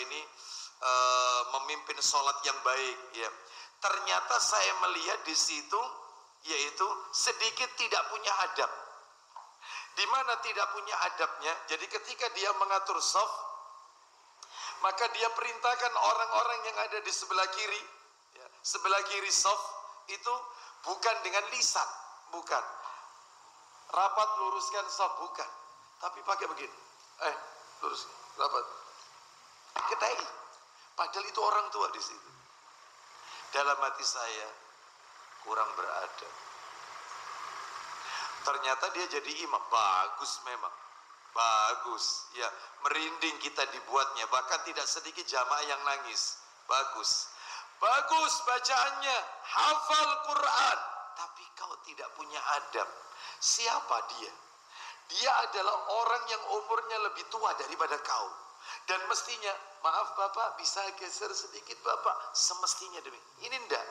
ini memimpin sholat yang baik, ya. Ternyata saya melihat di situ, yaitu sedikit tidak punya adab. Di mana tidak punya adabnya? Jadi ketika dia mengatur shaf, maka dia perintahkan orang-orang yang ada di sebelah kiri, ya, sebelah kiri shaf itu bukan dengan lisan, bukan. Rapat luruskan shaf, bukan. Tapi pakai begini. Lurus, rapat. Kedai. Padahal itu orang tua di situ. Dalam hati saya kurang beradab. Ternyata dia jadi imam. Bagus memang. Bagus. Ya, merinding kita dibuatnya. Bahkan tidak sedikit jamaah yang nangis. Bagus. Bagus bacaannya. Hafal Quran. Tapi kau tidak punya adab. Siapa dia? Dia adalah orang yang umurnya lebih tua daripada kau. Dan mestinya, maaf Bapak, bisa geser sedikit Bapak. Semestinya demikian. Ini enggak.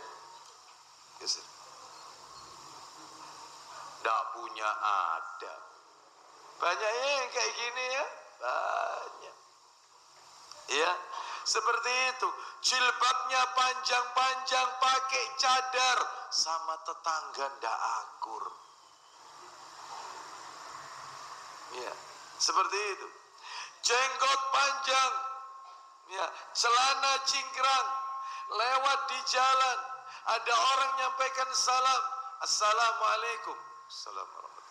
Geser. Enggak punya adab. Banyak yang kayak gini ya. Banyak. Ya, seperti itu. Jilbabnya panjang-panjang, pakai cadar. Sama tetangga ndak akur. Ya, seperti itu. Jenggot panjang, ya, celana cingkrang, lewat di jalan, ada orang nyampaikan salam, assalamualaikum, assalamualaikum.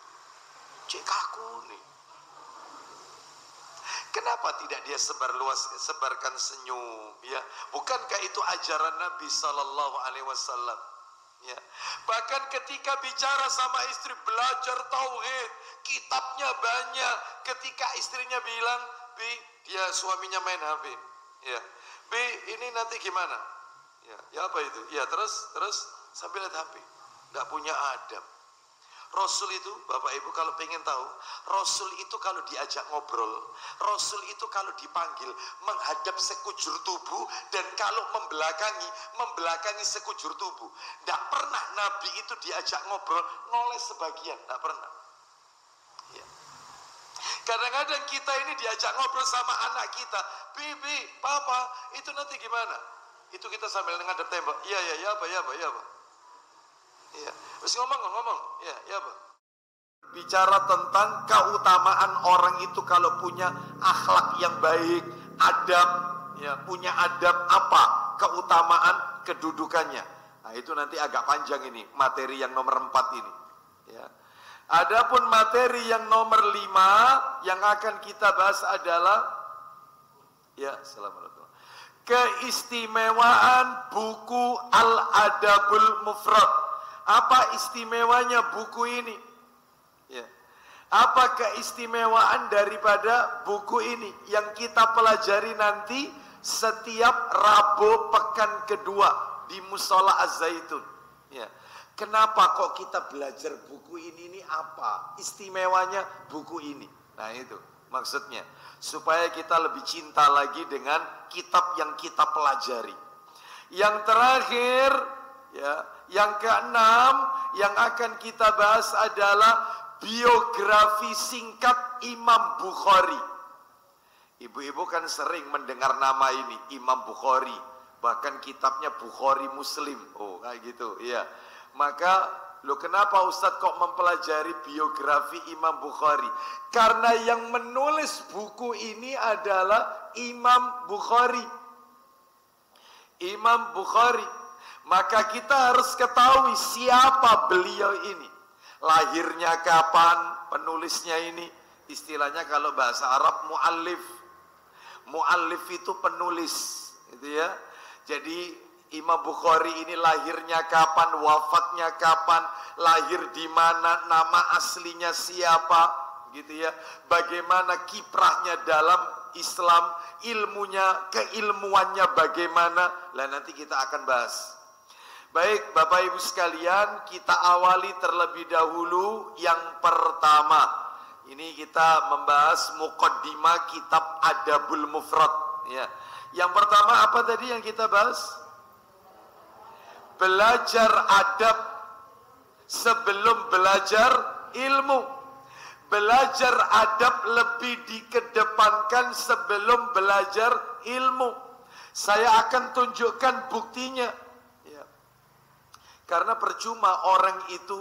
Cek kaku nih. Kenapa tidak dia sebarkan senyum, ya? Bukankah itu ajaran Nabi Sallallahu Alaihi Wasallam? Ya. Bahkan ketika bicara sama istri, belajar tauhid, kitabnya banyak. Ketika istrinya bilang, Bi, dia suaminya main HP, ya, Bi, ini nanti gimana? Ya apa itu? Ya terus sambil lihat HP. Nggak punya adab. Rasul itu, Bapak Ibu kalau pengen tahu, Rasul itu kalau diajak ngobrol, Rasul itu kalau dipanggil menghadap sekujur tubuh, dan kalau membelakangi sekujur tubuh. Tidak pernah Nabi itu diajak ngobrol noleh sebagian, tidak pernah. Ya. Kadang-kadang kita ini diajak ngobrol sama anak kita, Bibi, Papa, itu nanti gimana? Itu kita sambil ngadep tembok, ya apa. Ya, terus ngomong, ya apa? Bicara tentang keutamaan orang itu kalau punya akhlak yang baik, adab, ya, punya adab apa? Keutamaan kedudukannya. Nah, itu nanti agak panjang ini, materi yang nomor 4 ini. Ya. Adapun materi yang nomor 5 yang akan kita bahas adalah, ya, assalamualaikum. Keistimewaan buku Al-Adabul Mufrad. Apa istimewanya buku ini? Ya. Apa keistimewaan daripada buku ini yang kita pelajari nanti setiap Rabu pekan kedua di Musola Az-Zaitun? Ya. Kenapa kok kita belajar buku ini apa? Istimewanya buku ini. Nah itu maksudnya. Supaya kita lebih cinta lagi dengan kitab yang kita pelajari. Yang terakhir, ya, yang keenam yang akan kita bahas adalah biografi singkat Imam Bukhari. Ibu-ibu kan sering mendengar nama ini, Imam Bukhari. Bahkan kitabnya Bukhari Muslim. Oh, kayak gitu, iya. Maka, kenapa Ustadz kok mempelajari biografi Imam Bukhari? Karena yang menulis buku ini adalah Imam Bukhari. Imam Bukhari. Maka kita harus ketahui siapa beliau ini. Lahirnya kapan, penulisnya ini. Istilahnya kalau bahasa Arab mu'allif. Mu'allif itu penulis, gitu ya. Jadi Imam Bukhari ini lahirnya kapan, wafatnya kapan, lahir di mana, nama aslinya siapa, gitu ya. Bagaimana kiprahnya dalam Islam, ilmunya, keilmuannya bagaimana. Lah nanti kita akan bahas. Baik Bapak Ibu sekalian, kita awali terlebih dahulu yang pertama. Ini kita membahas muqaddimah kitab Adabul Mufrad, ya. Yang pertama apa tadi yang kita bahas? Belajar adab sebelum belajar ilmu. Belajar adab lebih dikedepankan sebelum belajar ilmu. Saya akan tunjukkan buktinya. Ya. Karena percuma orang itu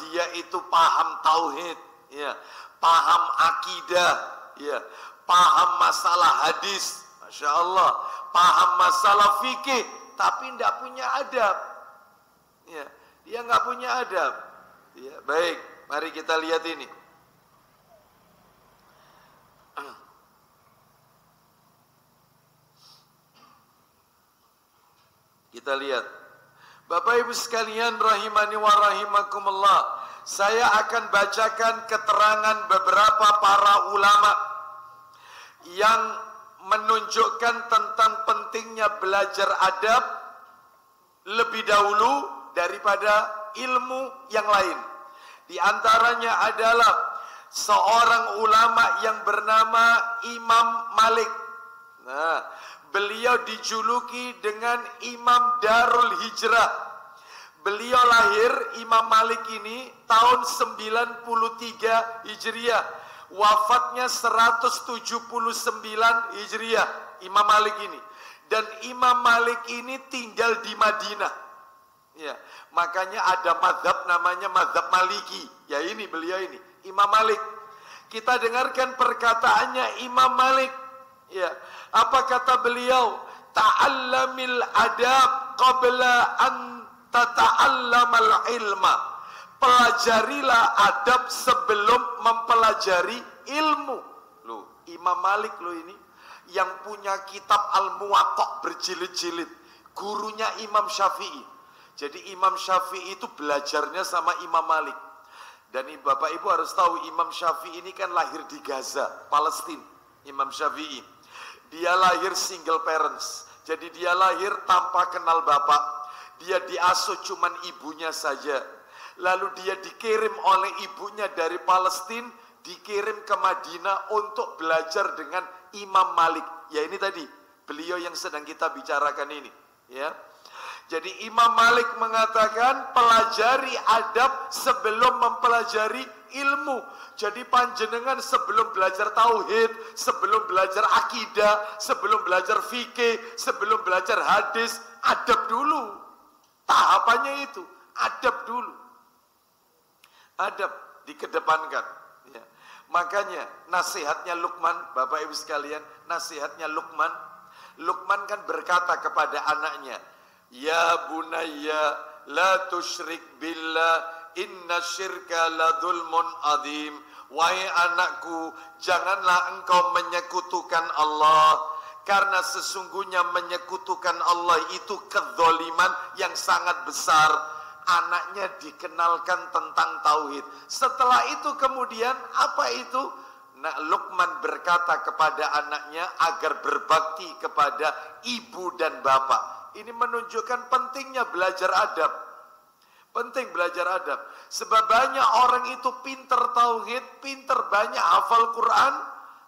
dia itu paham tauhid, ya, paham akidah, ya, paham masalah hadis, masya Allah, paham masalah fikih, tapi tidak punya adab. Ya, dia nggak punya adab. Ya, baik, mari kita lihat ini. Kita lihat, Bapak Ibu sekalian rahimani wa rahimakumullah, saya akan bacakan keterangan beberapa para ulama yang menunjukkan tentang pentingnya belajar adab lebih dahulu daripada ilmu yang lain. Di antaranya adalah seorang ulama yang bernama Imam Malik. Nah, beliau dijuluki dengan Imam Darul Hijrah. Beliau lahir, Imam Malik ini tahun 93 Hijriah. Wafatnya 179 Hijriah, Imam Malik ini. Dan Imam Malik ini tinggal di Madinah. Ya, makanya ada mazhab namanya mazhab Maliki. Ya ini beliau ini, Imam Malik. Kita dengarkan perkataannya Imam Malik. Ya, apa kata beliau? Ta'allamil adab qabla an tata'allamal ilma. Pelajarilah adab sebelum mempelajari ilmu. Loh, Imam Malik loh ini yang punya kitab Al-Muwatta berjilid-jilid. Gurunya Imam Syafi'i. Jadi Imam Syafi'i itu belajarnya sama Imam Malik. Dan Bapak Ibu harus tahu Imam Syafi'i ini kan lahir di Gaza, Palestina. Imam Syafi'i. Dia lahir single parents. Jadi dia lahir tanpa kenal bapak. Dia diasuh cuman ibunya saja. Lalu dia dikirim oleh ibunya dari Palestina, dikirim ke Madinah untuk belajar dengan Imam Malik. Ya ini tadi, beliau yang sedang kita bicarakan ini. Ya. Jadi Imam Malik mengatakan pelajari adab sebelum mempelajari ilmu. Jadi panjenengan sebelum belajar tauhid, sebelum belajar akidah, sebelum belajar fikih, sebelum belajar hadis, adab dulu. Tahapannya itu, adab dulu. Adab dikedepankan. Ya. Makanya nasihatnya Luqman, Bapak Ibu sekalian, nasihatnya Luqman. Luqman kan berkata kepada anaknya, ya bunayya la tusyrik billah inna syirka la dzulmun adzim. Wahai anakku, janganlah engkau menyekutukan Allah, karena sesungguhnya menyekutukan Allah itu kezaliman yang sangat besar. Anaknya dikenalkan tentang tauhid. Setelah itu kemudian apa itu? Nah, Luqman berkata kepada anaknya agar berbakti kepada ibu dan bapak. Ini menunjukkan pentingnya belajar adab. Penting belajar adab. Sebab banyak orang itu pinter tauhid, pinter banyak hafal Quran,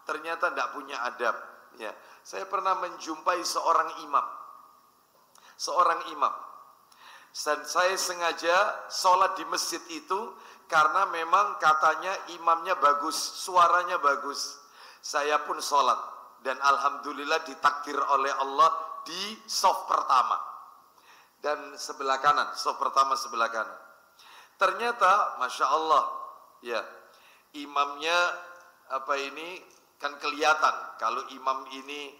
ternyata tidak punya adab. Ya, saya pernah menjumpai seorang imam. Seorang imam. Dan saya sengaja sholat di masjid itu karena memang katanya imamnya bagus, suaranya bagus. Saya pun sholat dan alhamdulillah ditakdir oleh Allah di shaf pertama dan sebelah kanan, shaf pertama sebelah kanan. Ternyata masya Allah, ya imamnya kan kelihatan kalau imam ini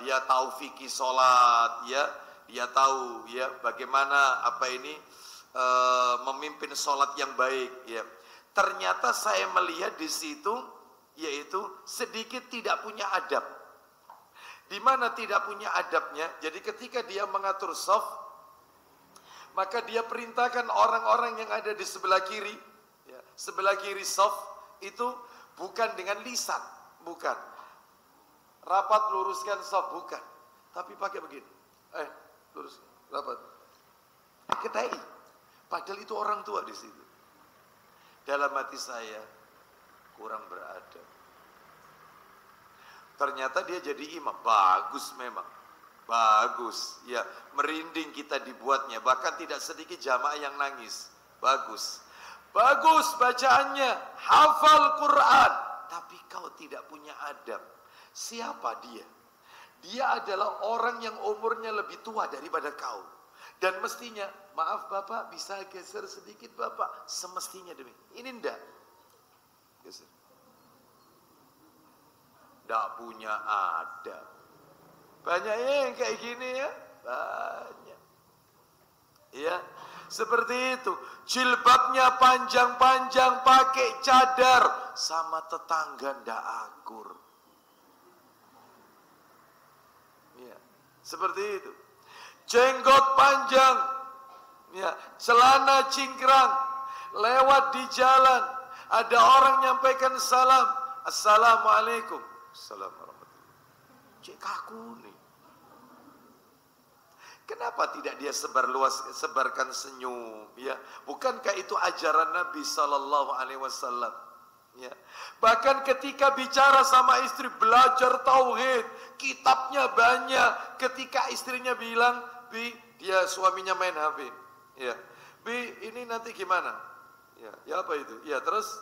dia tahu fikih sholat, ya dia tahu ya bagaimana memimpin sholat yang baik. Ya, ternyata saya melihat di situ yaitu sedikit tidak punya adab. Di mana tidak punya adabnya? Jadi ketika dia mengatur shaf, maka dia perintahkan orang-orang yang ada di sebelah kiri, ya, sebelah kiri shaf itu bukan dengan lisan, bukan. Rapat luruskan shaf, bukan. Tapi pakai begini. Lurus, rapat. Ketai. Padahal itu orang tua di situ. Dalam hati saya kurang beradab. Ternyata dia jadi imam, bagus memang, bagus. Ya, merinding kita dibuatnya. Bahkan tidak sedikit jamaah yang nangis, bagus. bagus bacaannya, hafal Quran, tapi kau tidak punya adab. Siapa dia? Dia adalah orang yang umurnya lebih tua daripada kau. Dan mestinya, maaf Bapak, bisa geser sedikit Bapak? Semestinya demikian. Ini enggak. Geser. Enggak punya adab. Banyak yang kayak gini ya. Banyak. Ya, seperti itu. Jilbabnya panjang-panjang, pakai cadar. Sama tetangga ndak akur. Ya, seperti itu. Jenggot panjang, ya, celana cingkrang, lewat di jalan, ada orang nyampaikan salam, assalamualaikum, assalamualaikum, cek kaku nih. Kenapa tidak dia sebarkan senyum, ya? Bukankah itu ajaran Nabi Sallallahu Alaihi Wasallam? Ya. Bahkan ketika bicara sama istri, belajar tauhid, kitabnya banyak. Ketika istrinya bilang, Bi, dia suaminya main HP. Ya, Bi, ini nanti gimana? Ya apa itu? Ya terus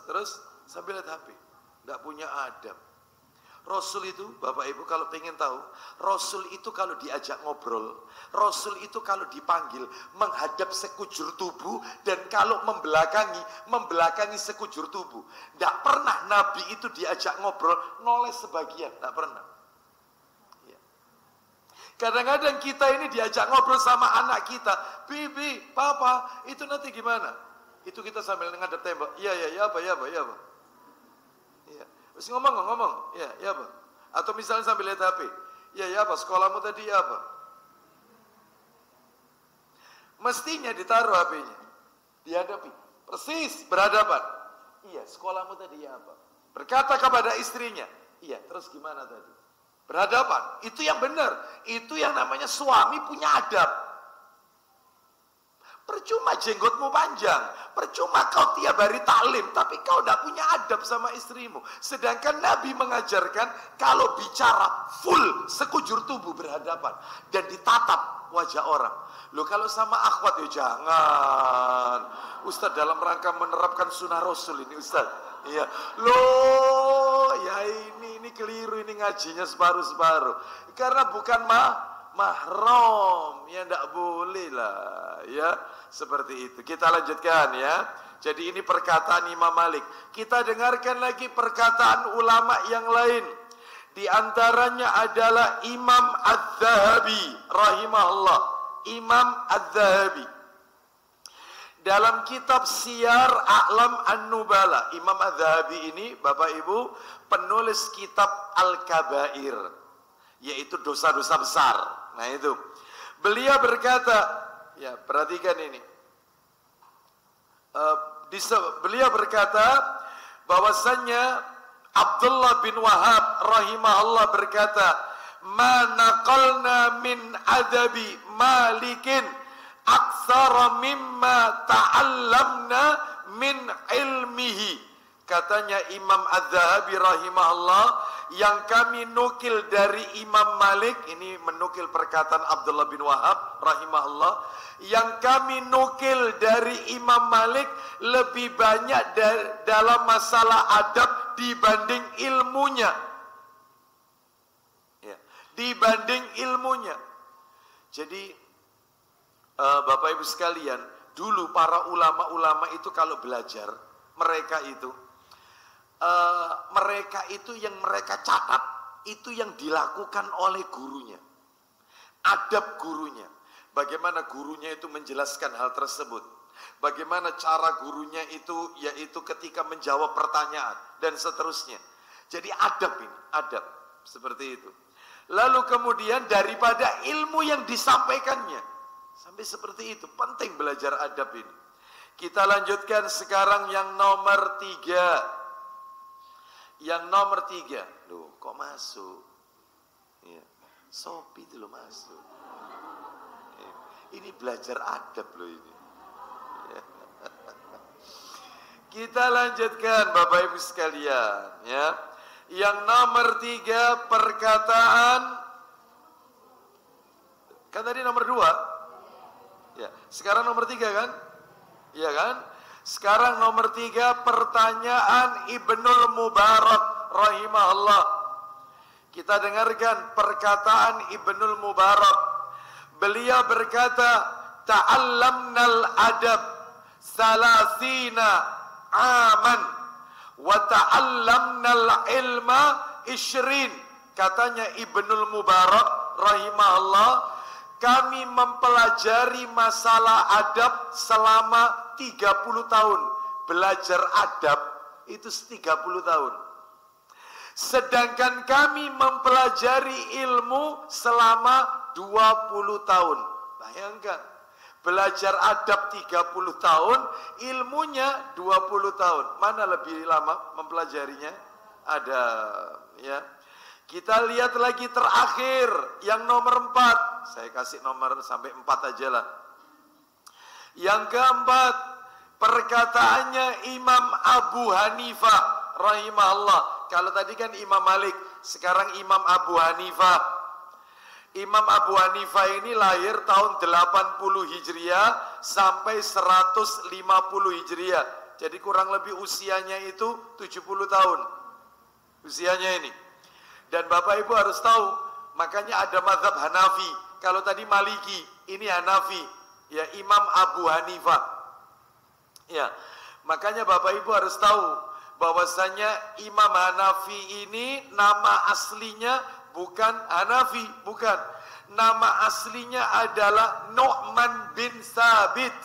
sambil lihat HP. Nggak punya adab. Rasul itu, Bapak Ibu kalau pengen tahu, Rasul itu kalau diajak ngobrol, Rasul itu kalau dipanggil menghadap sekujur tubuh, dan kalau membelakangi sekujur tubuh. Tidak pernah Nabi itu diajak ngobrol noleh sebagian, tidak pernah. Ya. Kadang-kadang kita ini diajak ngobrol sama anak kita, Bibi, Papa, itu nanti gimana? Itu kita sambil ngadep tembok, ya apa. Terus ngomong, ya apa? Atau misalnya sambil lihat HP, ya apa? Sekolahmu tadi apa? Mestinya ditaruh HP-nya, dihadapi, persis berhadapan. Iya, sekolahmu tadi apa? Berkata kepada istrinya, iya, terus gimana tadi? Berhadapan, itu yang benar, itu yang namanya suami punya adab. Percuma jenggotmu panjang, percuma kau tiap hari taklim, tapi kau tidak punya adab sama istrimu. Sedangkan Nabi mengajarkan kalau bicara full sekujur tubuh berhadapan dan ditatap wajah orang. Loh kalau sama akhwat ya jangan. Ustaz dalam rangka menerapkan sunnah Rasul ini Ustaz. Iya. Loh ya ini keliru, ini ngajinya separuh-separuh. Karena bukan mahram, ya ndak boleh lah, ya seperti itu. Kita lanjutkan ya. Jadi ini perkataan Imam Malik. Kita dengarkan lagi perkataan ulama yang lain. Di antaranya adalah Imam Az-Zahabi rahimahullah. Imam Az-Zahabi dalam kitab Siyar A'lam An-Nubala. Imam Az-Zahabi ini Bapak Ibu penulis kitab Al-Kabair, yaitu dosa-dosa besar. Nah itu, beliau berkata, ya perhatikan ini, beliau berkata bahwasannya Abdullah bin Wahab rahimahullah berkata, ma naqalna min adabi malikin aksara mimma ta'allamna min ilmihi. Katanya Imam Az-Zahabi rahimahullah, yang kami nukil dari Imam Malik, ini menukil perkataan Abdullah bin Wahab rahimahullah, yang kami nukil dari Imam Malik lebih banyak dalam masalah adab dibanding ilmunya. Ya, dibanding ilmunya. Jadi Bapak Ibu sekalian, dulu para ulama-ulama itu kalau belajar, mereka itu yang mereka catat, itu yang dilakukan oleh gurunya. Adab gurunya. Bagaimana gurunya itu menjelaskan hal tersebut. Bagaimana cara gurunya itu, yaitu ketika menjawab pertanyaan, dan seterusnya. Jadi adab ini, adab. Seperti itu. Lalu kemudian daripada ilmu yang disampaikannya. Sampai seperti itu, penting belajar adab ini. Kita lanjutkan sekarang yang nomor 3. Yang nomor 3, loh kok masuk? Ya, Sopi itu loh masuk. Ya, ini belajar adab loh ini. Ya. Kita lanjutkan Bapak Ibu sekalian, ya. Yang nomor 3 perkataan, kan tadi nomor 2, ya. Sekarang nomor 3 kan? Iya kan? Sekarang nomor 3, pertanyaan Ibnul Mubarak rahimahullah. Kita dengarkan perkataan Ibnul Mubarak. Beliau berkata, ta'allamnal adab salasina aman wa ta'allamnal ilma ishrin. Katanya Ibnul Mubarak rahimahullah, kami mempelajari masalah adab selama 30 tahun. Belajar adab itu 30 tahun. Sedangkan kami mempelajari ilmu selama 20 tahun. Bayangkan, belajar adab 30 tahun, ilmunya 20 tahun. Mana lebih lama mempelajarinya? Ada, ya. Kita lihat lagi terakhir, yang nomor 4. Saya kasih nomor sampai 4 aja lah. Yang keempat, perkataannya Imam Abu Hanifah rahimahullah. Kalau tadi kan Imam Malik, sekarang Imam Abu Hanifah. Imam Abu Hanifah ini lahir tahun 80 Hijriah sampai 150 Hijriah. Jadi kurang lebih usianya itu 70 tahun. Usianya ini. Dan Bapak Ibu harus tahu, makanya ada mazhab Hanafi. Kalau tadi Maliki, ini Hanafi. Ya, Imam Abu Hanifah. Ya, makanya Bapak Ibu harus tahu bahwasanya Imam Hanafi ini nama aslinya bukan Hanafi, bukan. Nama aslinya adalah Nu'man bin Sabit.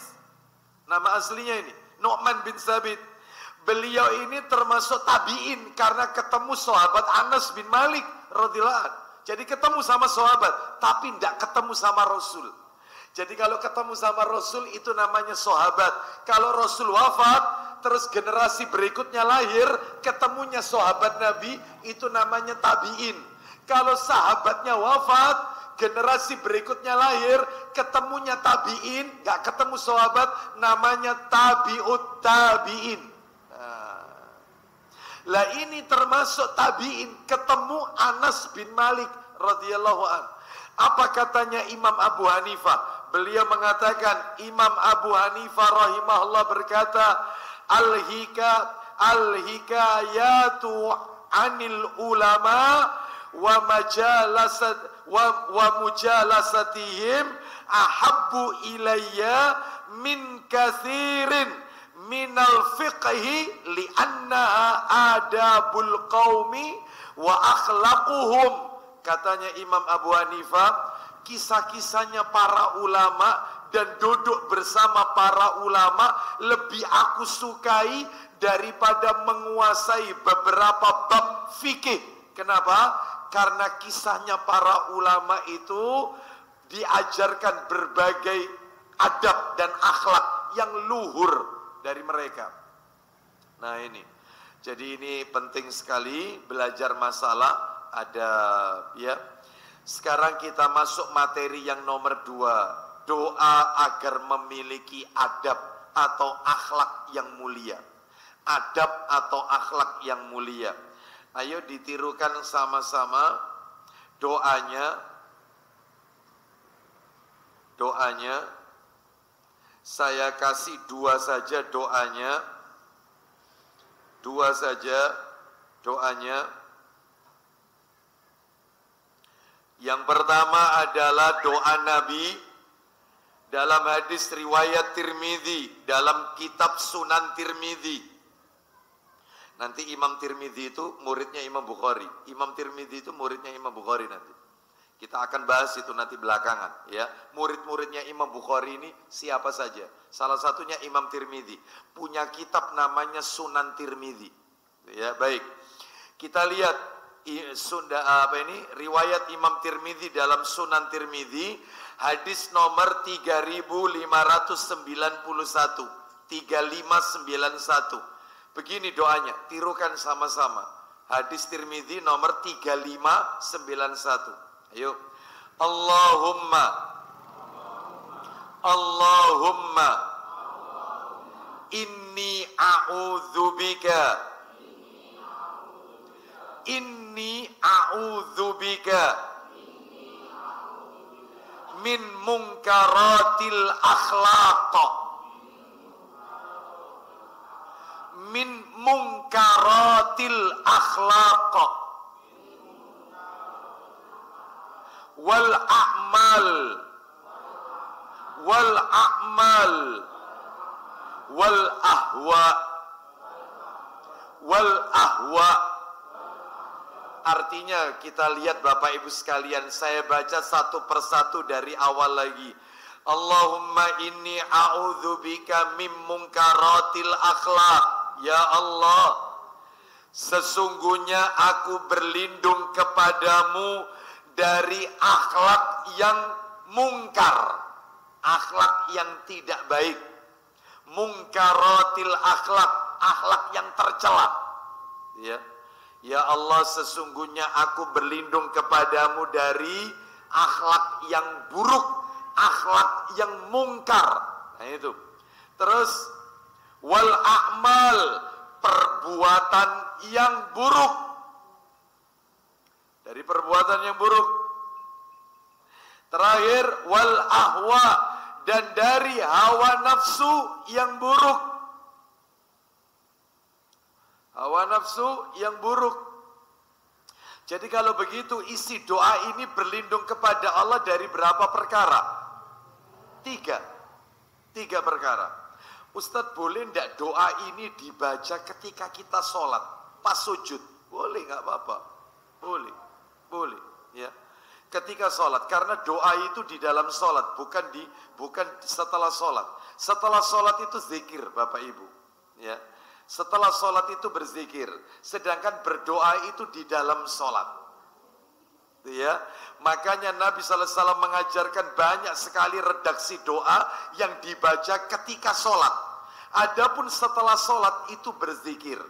Nama aslinya ini Nu'man bin Sabit. Beliau ini termasuk tabi'in karena ketemu sahabat Anas bin Malik radhiyallahu anhu. Jadi ketemu sama sahabat, tapi tidak ketemu sama Rasul. Jadi kalau ketemu sama Rasul itu namanya sahabat. Kalau Rasul wafat, terus generasi berikutnya lahir, ketemunya sahabat Nabi, itu namanya tabi'in. Kalau sahabatnya wafat, generasi berikutnya lahir, ketemunya tabi'in, gak ketemu sahabat, namanya tabi'ut tabi'in. Lah ini termasuk tabi'in, ketemu Anas bin Malik radhiyallahu an. Apa katanya Imam Abu Hanifah? Beliau mengatakan, Imam Abu Hanifah rahimahullah berkata, al-hikayatu anil ulama wa mujalasatihim ahabbu ilayya min kathirin minal fiqhi li'annaha adabul qaumi wa akhlaquhum. Katanya Imam Abu Hanifah, kisah-kisahnya para ulama dan duduk bersama para ulama lebih aku sukai daripada menguasai beberapa bab fikih. Kenapa? Karena kisahnya para ulama itu diajarkan berbagai adab dan akhlak yang luhur dari mereka. Nah ini, jadi ini penting sekali belajar masalah adab, ya. Sekarang kita masuk materi yang nomor 2, doa agar memiliki adab atau akhlak yang mulia. Adab atau akhlak yang mulia. Ayo ditirukan sama-sama doanya. Doanya. Saya kasih 2 saja doanya. 2 saja doanya. Yang pertama adalah doa Nabi dalam hadis riwayat Tirmidzi, dalam kitab Sunan Tirmidzi. Nanti Imam Tirmidzi itu muridnya Imam Bukhari. Imam Tirmidzi itu muridnya Imam Bukhari nanti. Kita akan bahas itu nanti belakangan, ya. Murid-muridnya Imam Bukhari ini siapa saja? Salah satunya Imam Tirmidzi. Punya kitab namanya Sunan Tirmidzi. Ya, baik. Kita lihat riwayat Imam Tirmidzi dalam Sunan Tirmidzi, hadis nomor 3591. 3591. Begini doanya, tirukan sama-sama. Hadis Tirmidzi nomor 3591. Ayo. Allahumma inni a'udzubika min munkaratil akhlaq min munkaratil akhlaq wal a'mal wal a'mal wal ahwa wal ahwa. Artinya kita lihat Bapak Ibu sekalian, saya baca satu persatu dari awal lagi. Allahumma inni a'udzubika min munkaratil akhlaq. Ya Allah, sesungguhnya aku berlindung kepadamu dari akhlak yang mungkar, akhlak yang tidak baik. Munkaratil akhlak, akhlak yang tercela. Ya. Ya Allah, sesungguhnya aku berlindung kepadamu dari akhlak yang buruk, akhlak yang mungkar. Nah itu. Terus wal a'mal, perbuatan yang buruk. Dari perbuatan yang buruk. Terakhir wal ahwa, dan dari hawa nafsu yang buruk. Hawa nafsu yang buruk. Jadi kalau begitu isi doa ini berlindung kepada Allah dari berapa perkara? Tiga perkara. Ustadz, boleh enggak doa ini dibaca ketika kita sholat, pas sujud? Boleh, nggak apa-apa. Boleh, ya. Ketika sholat, karena doa itu di dalam sholat, bukan setelah sholat. Setelah sholat itu zikir, Bapak Ibu, ya. Setelah sholat itu berzikir, sedangkan berdoa itu di dalam sholat. Ya, makanya Nabi SAW mengajarkan banyak sekali redaksi doa yang dibaca ketika sholat. Adapun setelah sholat itu berzikir.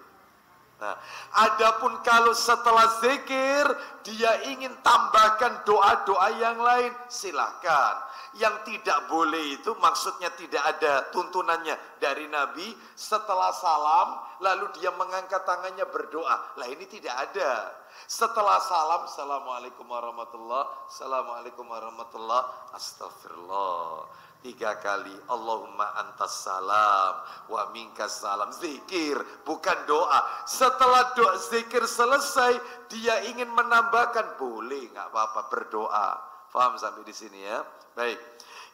Nah, adapun kalau setelah zikir dia ingin tambahkan doa-doa yang lain, silahkan. Yang tidak boleh itu maksudnya tidak ada tuntunannya dari Nabi, setelah salam lalu dia mengangkat tangannya berdoa. Lah ini tidak ada. Setelah salam, assalamualaikum warahmatullah, assalamualaikum warahmatullah, astagfirullah. 3 kali, Allahumma antas salam wa minkas salam. Zikir, bukan doa. Setelah doa zikir selesai, dia ingin menambahkan, boleh, nggak apa-apa, berdoa. Paham sampai di sini ya? Baik,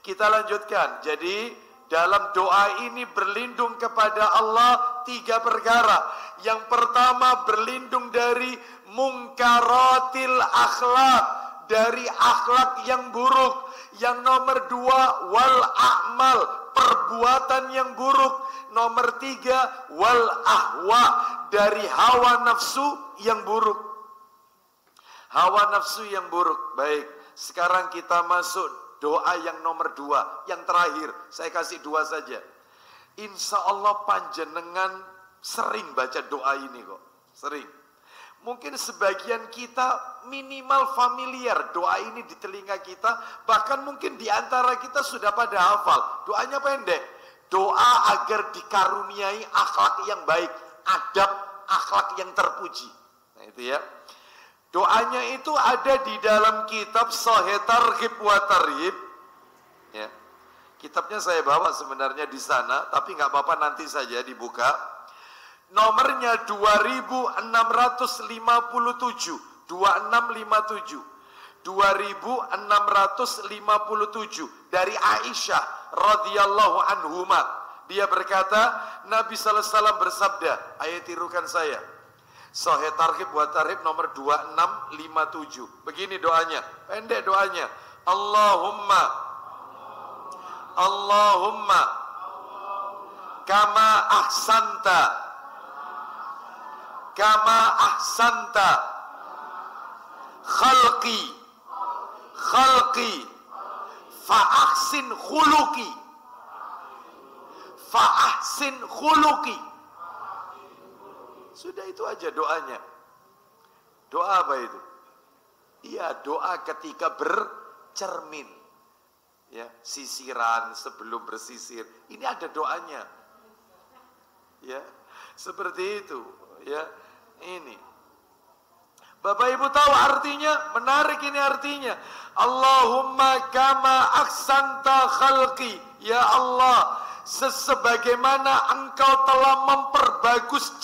kita lanjutkan. Jadi dalam doa ini berlindung kepada Allah 3 perkara. Yang pertama berlindung dari munkaratil akhlak, dari akhlak yang buruk. Yang nomor 2 wal a'mal, perbuatan yang buruk. Nomor 3 wal ahwa, dari hawa nafsu yang buruk. Hawa nafsu yang buruk. Baik, sekarang kita masuk doa yang nomor 2, yang terakhir. Saya kasih 2 saja. Insya Allah panjenengan sering baca doa ini kok. Sering. Mungkin sebagian kita minimal familiar doa ini di telinga kita. Bahkan mungkin di antara kita sudah pada hafal. Doanya pendek. Doa agar dikaruniai akhlak yang baik. Adab akhlak yang terpuji. Nah itu ya. Doanya itu ada di dalam kitab Sahih Targhib wa Tarhib. Ya. Kitabnya saya bawa sebenarnya di sana, tapi nggak apa-apa nanti saja dibuka. Nomornya 2657, 2657, 2657 dari Aisyah radhiyallahu anhuma. Dia berkata, Nabi sallallahu alaihi wasallam bersabda, ayo tirukan saya. Sahih Targhib wa Tarhib nomor 2657. Begini doanya, pendek doanya. Allahumma kama ahsanta khalqi fa ahsin khuluqi. Sudah itu aja doanya. Doa apa itu? Iya, doa ketika bercermin. Ya, sisiran sebelum bersisir. Ini ada doanya. Ya, seperti itu, ya. Ini. Bapak Ibu tahu artinya? Menarik ini artinya. Allahumma kama ahsanta khalqi. Ya Allah, sebagaimana engkau telah memperbagus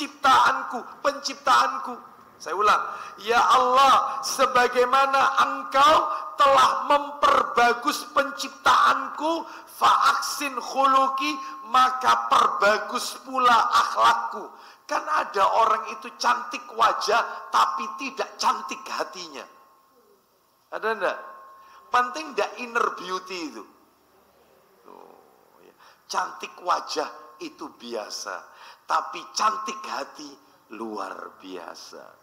penciptaanku. Saya ulang, ya Allah, sebagaimana engkau telah memperbagus penciptaanku, fa'aksin khuluki, maka perbagus pula akhlakku. Kan ada orang itu cantik wajah tapi tidak cantik hatinya. Ada enggak? Penting enggak inner beauty itu? Cantik wajah itu biasa, tapi cantik hati luar biasa.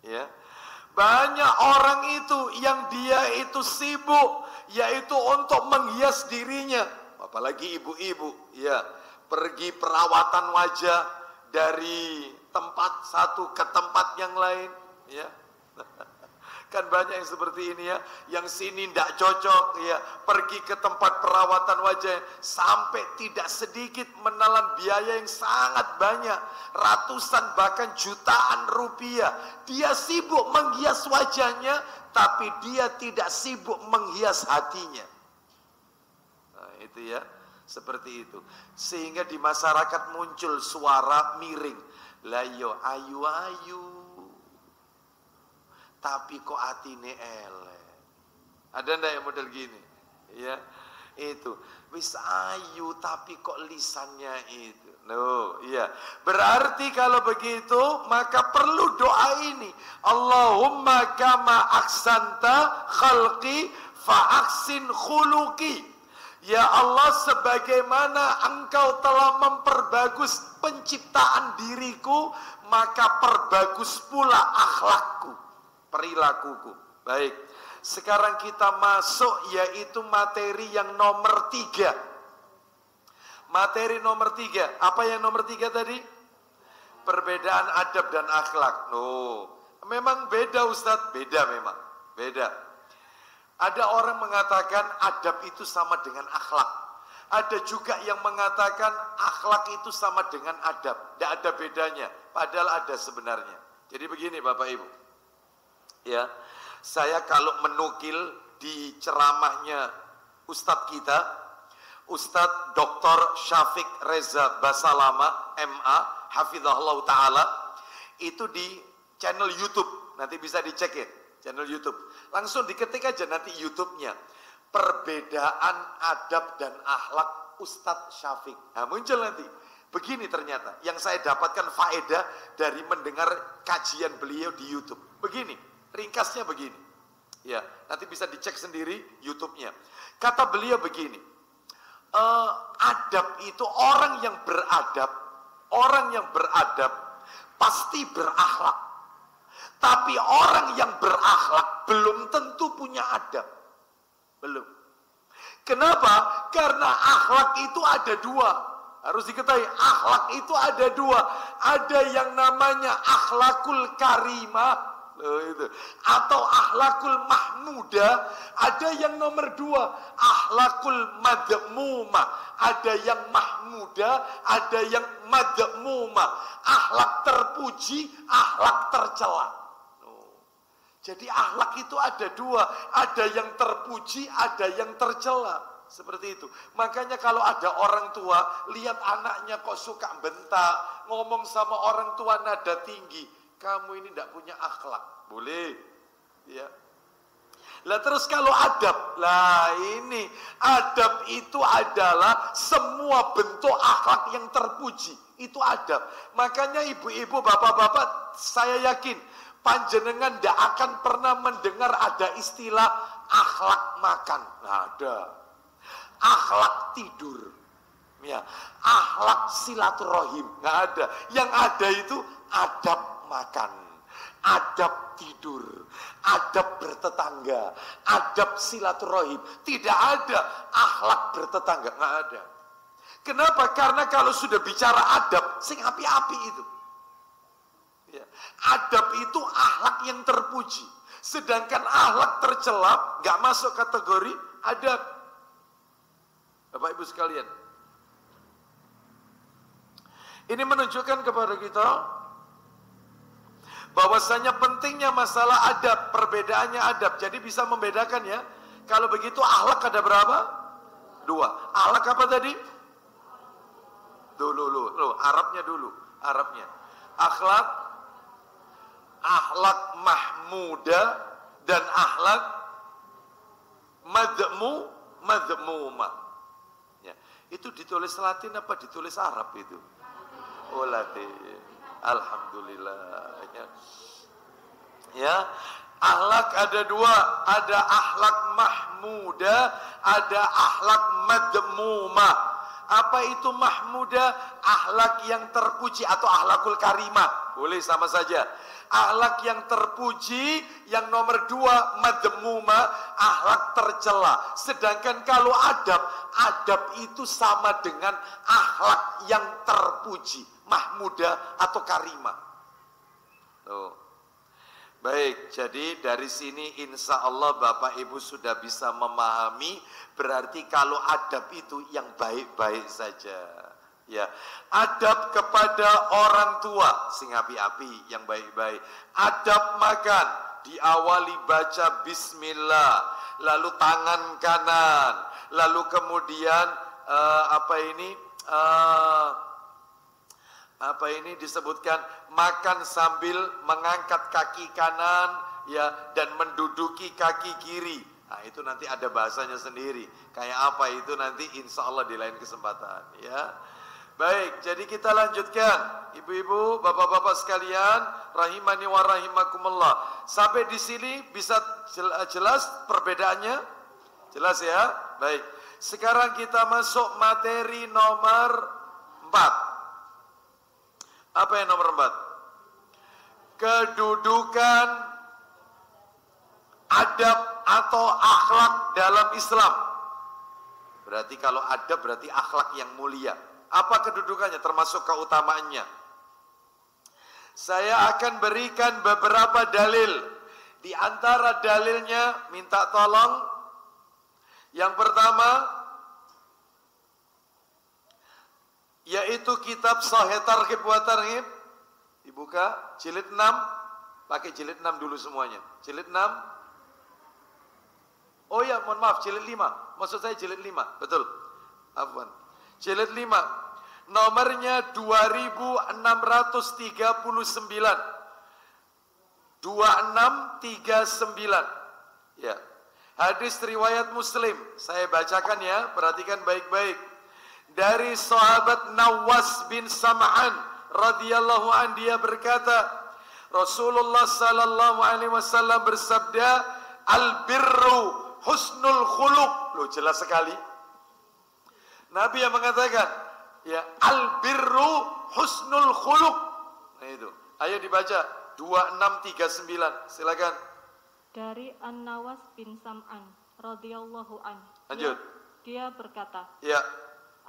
Ya, banyak orang itu yang dia itu sibuk, yaitu untuk menghias dirinya, apalagi ibu-ibu, ya, pergi perawatan wajah dari tempat satu ke tempat yang lain, ya. Kan banyak yang seperti ini ya, yang sini tidak cocok ya, pergi ke tempat perawatan wajah sampai tidak sedikit menelan biaya yang sangat banyak, ratusan bahkan jutaan rupiah. Dia sibuk menghias wajahnya, tapi dia tidak sibuk menghias hatinya. Nah, itu ya, seperti itu. Sehingga di masyarakat muncul suara miring. Lah yo ayu-ayu, tapi kok atine elek. Ada ndak yang model gini? Ya, itu. Wis ayu tapi kok lisannya itu. No, iya. Berarti kalau begitu maka perlu doa ini. Allahumma kama aksanta khalqi fa aksin khuluqi. Ya Allah, sebagaimana engkau telah memperbagus penciptaan diriku, maka perbagus pula akhlakku, perilakuku. Baik, sekarang kita masuk yaitu materi yang nomor 3. Materi nomor 3, apa yang nomor 3 tadi? Perbedaan adab dan akhlak. Memang beda Ustadz, beda memang, beda. Ada orang mengatakan adab itu sama dengan akhlak. Ada juga yang mengatakan akhlak itu sama dengan adab. Tidak ada bedanya, padahal ada sebenarnya. Jadi begini Bapak Ibu. Ya, saya kalau menukil di ceramahnya Ustadz kita, Ustadz Dr. Syafiq Reza Basalama MA Hafizahullah Ta'ala, itu di channel YouTube, nanti bisa dicek ya, channel YouTube. Langsung diketik aja nanti YouTube-nya, perbedaan adab dan akhlak Ustadz Syafiq. Nah, muncul nanti. Begini ternyata yang saya dapatkan faedah dari mendengar kajian beliau di YouTube. Begini, ringkasnya begini. Ya, nanti bisa dicek sendiri YouTube-nya. Kata beliau begini, adab itu orang yang beradab pasti berakhlak. Tapi orang yang berakhlak belum tentu punya adab. Belum. Kenapa? Karena akhlak itu ada 2. Harus diketahui, akhlak itu ada 2. Ada yang namanya akhlakul karimah, itu, atau akhlakul mahmudah. Ada yang nomor 2, akhlakul madmumah. Ada yang mahmudah, ada yang madmumah. Akhlak terpuji, akhlak tercela. Jadi akhlak itu ada 2, ada yang terpuji, ada yang tercela. Seperti itu. Makanya kalau ada orang tua, lihat anaknya kok suka bentak, ngomong sama orang tua nada tinggi, kamu ini tidak punya akhlak. Boleh. Ya. Lah terus kalau adab, lah ini adab itu adalah semua bentuk akhlak yang terpuji. Itu adab. Makanya ibu-ibu, bapak-bapak, saya yakin panjenengan tidak akan pernah mendengar ada istilah akhlak makan. Nggak ada. Akhlak tidur, ya, akhlak silaturahim, nggak ada. Yang ada itu adab makan, adab tidur, adab bertetangga, adab silaturahim. Tidak ada akhlak bertetangga, nggak ada. Kenapa? Karena kalau sudah bicara adab, sing api-api itu. Ya. Adab itu akhlak yang terpuji. Sedangkan akhlak tercela nggak masuk kategori adab. Bapak Ibu sekalian, ini menunjukkan kepada kita bahwasanya pentingnya masalah adab, perbedaannya adab. Jadi bisa membedakan ya. Kalau begitu akhlak ada berapa? Dua. Akhlak apa tadi? Dulu. Arabnya dulu. Arabnya. Akhlak mahmuda dan akhlak madmumah. Ya. Itu ditulis Latin apa ditulis Arab itu? Oh, Latin. Alhamdulillah. Ya. Akhlak ada dua, ada akhlak mahmuda, ada akhlak madmumah. Apa itu mahmuda? Akhlak yang terpuji atau akhlakul karimah. Boleh sama saja. Akhlak yang terpuji, yang nomor dua madmumah, akhlak tercela. Sedangkan kalau adab itu sama dengan akhlak yang terpuji, mahmuda atau karimah. Tuh. Baik, jadi dari sini insya Allah Bapak Ibu sudah bisa memahami, berarti kalau adab itu yang baik-baik saja. Ya, adab kepada orang tua, sing api-api, yang baik-baik. Adab makan, diawali baca bismillah, lalu tangan kanan, lalu kemudian apa ini disebutkan makan sambil mengangkat kaki kanan ya dan menduduki kaki kiri. Nah, itu nanti ada bahasanya sendiri. Kayak apa itu nanti insya Allah di lain kesempatan ya. Baik, jadi kita lanjutkan. Ibu-ibu, bapak-bapak sekalian, rahimani wa rahimakumullah. Sampai di sini bisa jelas perbedaannya? Jelas ya? Baik. Sekarang kita masuk materi nomor 4. Apa yang nomor 4? Kedudukan adab atau akhlak dalam Islam. Berarti kalau adab berarti akhlak yang mulia. Apa kedudukannya termasuk keutamaannya? Saya akan berikan beberapa dalil. Di antara dalilnya minta tolong. Yang pertama yaitu kitab Sahih Targhib wa Tarhib. Dibuka jilid 6. Pakai jilid 6 dulu semuanya. Jilid 6. Oh ya, mohon maaf, jilid 5. Maksud saya jilid 5. Betul. Afwan. Jilid 5. Nomornya 2639. 2639. Ya. Hadis riwayat Muslim. Saya bacakan ya, perhatikan baik-baik. Dari sahabat Nawas bin Sam'an radhiyallahu an, dia berkata, Rasulullah sallallahu alaihi wasallam bersabda, al-birru husnul khuluq. Loh, jelas sekali. Nabi yang mengatakan, ya, al-birru husnul khuluq. Nah itu. Ayo dibaca 2639. Silakan. Dari An-Nawas bin Sam'an radhiyallahu an. Lanjut. Dia berkata, ya,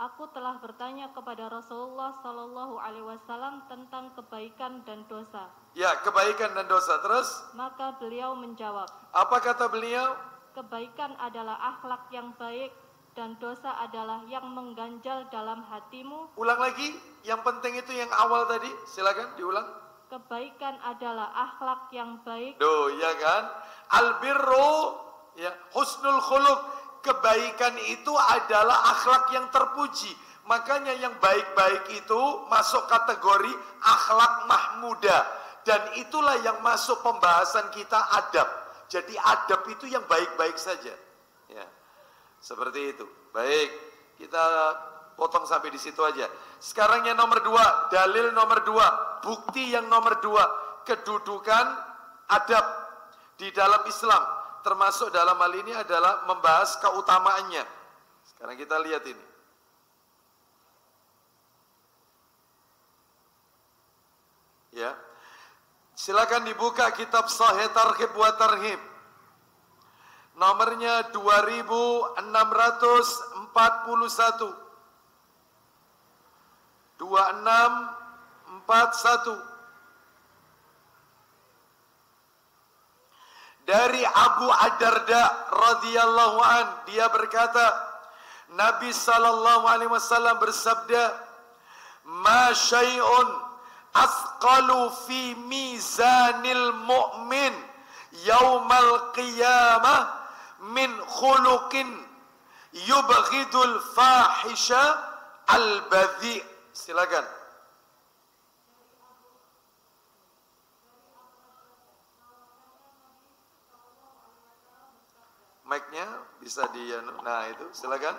aku telah bertanya kepada Rasulullah sallallahu alaihi wasallam tentang kebaikan dan dosa. Ya, kebaikan dan dosa. Terus? Maka beliau menjawab, apa kata beliau? Kebaikan adalah akhlak yang baik dan dosa adalah yang mengganjal dalam hatimu. Ulang lagi, yang penting itu yang awal tadi. Silakan diulang. Kebaikan adalah akhlak yang baik. Duh, ya kan? Al-birru, ya, husnul khuluq. Kebaikan itu adalah akhlak yang terpuji. Makanya yang baik-baik itu masuk kategori akhlak mahmuda. Dan itulah yang masuk pembahasan kita adab. Jadi adab itu yang baik-baik saja. Ya, seperti itu. Baik, kita potong sampai di situ aja. Sekarang yang nomor 2, dalil nomor 2, bukti yang nomor 2, kedudukan adab di dalam Islam. Termasuk dalam hal ini adalah membahas keutamaannya. Sekarang kita lihat ini. Ya. Silakan dibuka kitab Sahih Targhib wa Tarhib. Nomornya 2641. 2641. Dari Abu Ad-Darda radhiyallahu an, dia berkata, Nabi sallallahu alaihi wasallam bersabda, "Ma syai'un asqalu fi mizanil mu'min yaumal qiyamah min khuluqin Yubghidul fahisha al-badhi. Silakan. Mic-nya bisa nah itu silakan.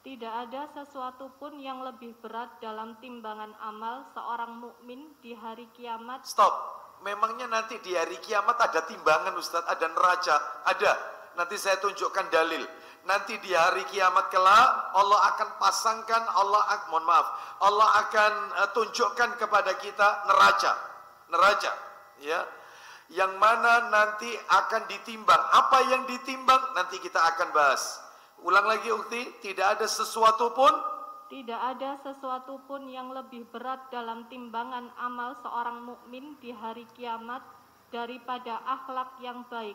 Tidak ada sesuatu pun yang lebih berat dalam timbangan amal seorang mukmin di hari kiamat. Stop. Memangnya nanti di hari kiamat ada timbangan Ustadz, ada neraca? Ada. Nanti saya tunjukkan dalil. Nanti di hari kiamat kelak Allah akan pasangkan, Allah akan tunjukkan kepada kita neraca, ya. Yang mana nanti akan ditimbang. Apa yang ditimbang nanti kita akan bahas. Ulang lagi Ukti, tidak ada sesuatu pun yang lebih berat dalam timbangan amal seorang mukmin di hari kiamat daripada akhlak yang baik.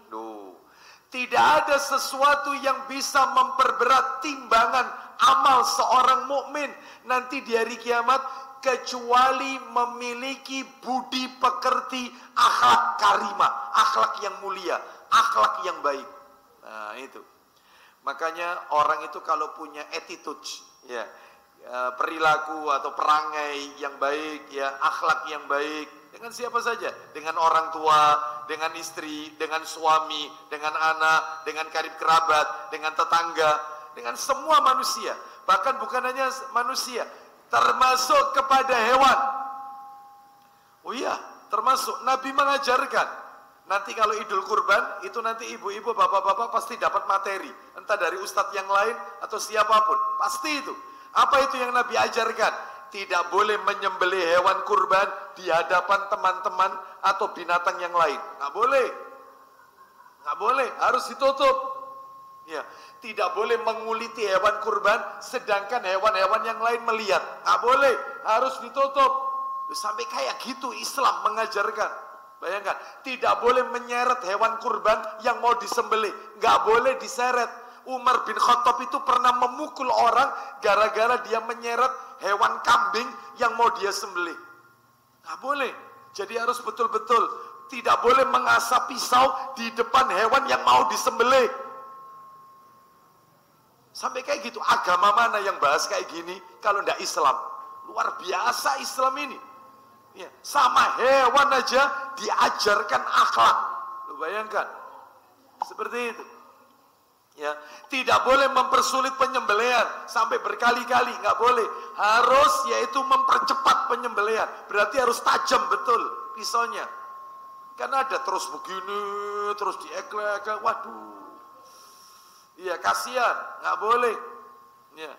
Tidak ada sesuatu yang bisa memperberat timbangan amal seorang mukmin nanti di hari kiamat kecuali memiliki budi pekerti, akhlak karimah, akhlak yang mulia, akhlak yang baik. Nah, itu. Makanya orang itu kalau punya attitude, ya, perilaku atau perangai yang baik, ya, akhlak yang baik dengan siapa saja, dengan orang tua, dengan istri, dengan suami, dengan anak, dengan karib kerabat, dengan tetangga, dengan semua manusia. Bahkan bukan hanya manusia, termasuk kepada hewan. Oh iya, termasuk Nabi mengajarkan. Nanti kalau Idul Kurban, itu nanti ibu-ibu, bapak-bapak pasti dapat materi. Entah dari ustadz yang lain atau siapapun. Pasti itu. Apa itu yang Nabi ajarkan? Tidak boleh menyembelih hewan kurban di hadapan teman-teman atau binatang yang lain. Nggak boleh. Nggak boleh, harus ditutup. Ya, tidak boleh menguliti hewan kurban sedangkan hewan-hewan yang lain melihat. Nggak boleh, harus ditutup. Sampai kayak gitu Islam mengajarkan. Bayangkan, tidak boleh menyeret hewan kurban yang mau disembelih. Nggak boleh diseret. Umar bin Khattab itu pernah memukul orang gara-gara dia menyeret hewan kambing yang mau dia sembelih. Nggak boleh. Jadi harus betul-betul. Tidak boleh mengasah pisau di depan hewan yang mau disembelih. Sampai kayak gitu. Agama mana yang bahas kayak gini kalau nggak Islam? Luar biasa Islam ini. Ya, sama hewan aja diajarkan akhlak. Lu bayangkan. Seperti itu. Ya, tidak boleh mempersulit penyembelihan sampai berkali-kali, nggak boleh. Harus yaitu mempercepat penyembelihan. Berarti harus tajam betul pisaunya. Karena ada terus begini, terus dieklek, waduh. Iya, kasihan, nggak boleh. Ya.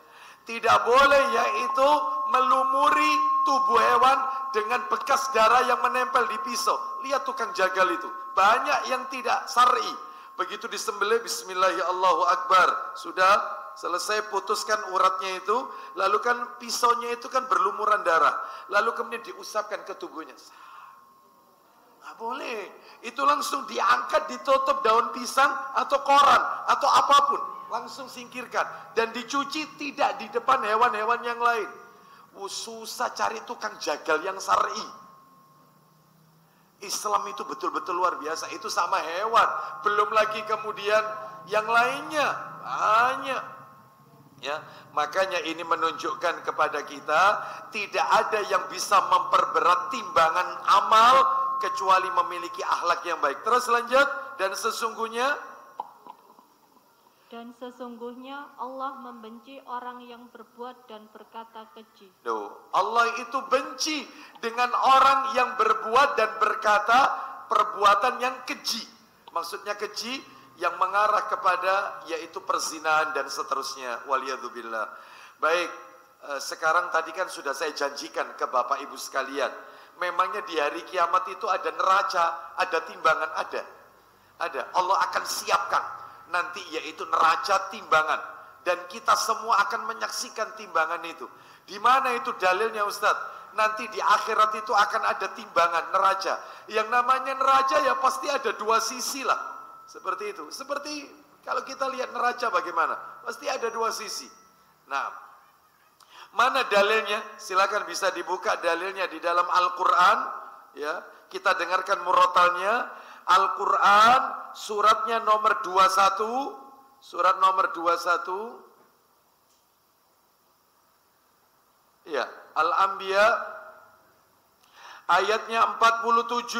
Tidak boleh yaitu melumuri tubuh hewan dengan bekas darah yang menempel di pisau. Lihat tukang jagal itu. Banyak yang tidak syar'i. Begitu disembelih, bismillahirrahmanirrahim. Sudah selesai putuskan uratnya itu. Lalu kan pisaunya itu kan berlumuran darah. Lalu kemudian diusapkan ke tubuhnya. Nggak boleh. Itu langsung diangkat, ditutup daun pisang atau koran atau apapun. Langsung singkirkan. Dan dicuci tidak di depan hewan-hewan yang lain. Susah cari tukang jagal yang syar'i. Islam itu betul-betul luar biasa. Itu sama hewan. Belum lagi kemudian yang lainnya. Banyak. Ya, makanya ini menunjukkan kepada kita tidak ada yang bisa memperberat timbangan amal kecuali memiliki akhlak yang baik. Terus lanjut. Dan sesungguhnya Allah membenci orang yang berbuat dan berkata keji. Allah itu benci dengan orang yang berbuat dan berkata perbuatan yang keji. Maksudnya keji yang mengarah kepada yaitu perzinahan dan seterusnya. Waliyadzubillah. Baik, sekarang tadi kan sudah saya janjikan ke Bapak Ibu sekalian. Memangnya di hari kiamat itu ada neraca, ada timbangan, ada. Allah akan siapkan nanti yaitu neraca timbangan dan kita semua akan menyaksikan timbangan itu. Di mana itu dalilnya Ustadz? Nanti di akhirat itu akan ada timbangan neraca. Yang namanya neraca ya pasti ada dua sisi lah. Seperti itu. Seperti kalau kita lihat neraca bagaimana? Pasti ada dua sisi. Nah, mana dalilnya? Silakan bisa dibuka dalilnya di dalam Al-Quran. Ya, kita dengarkan murotalnya. Al-Quran suratnya nomor 21. Surat nomor 21. Ya, Al-Anbiya ayatnya 47,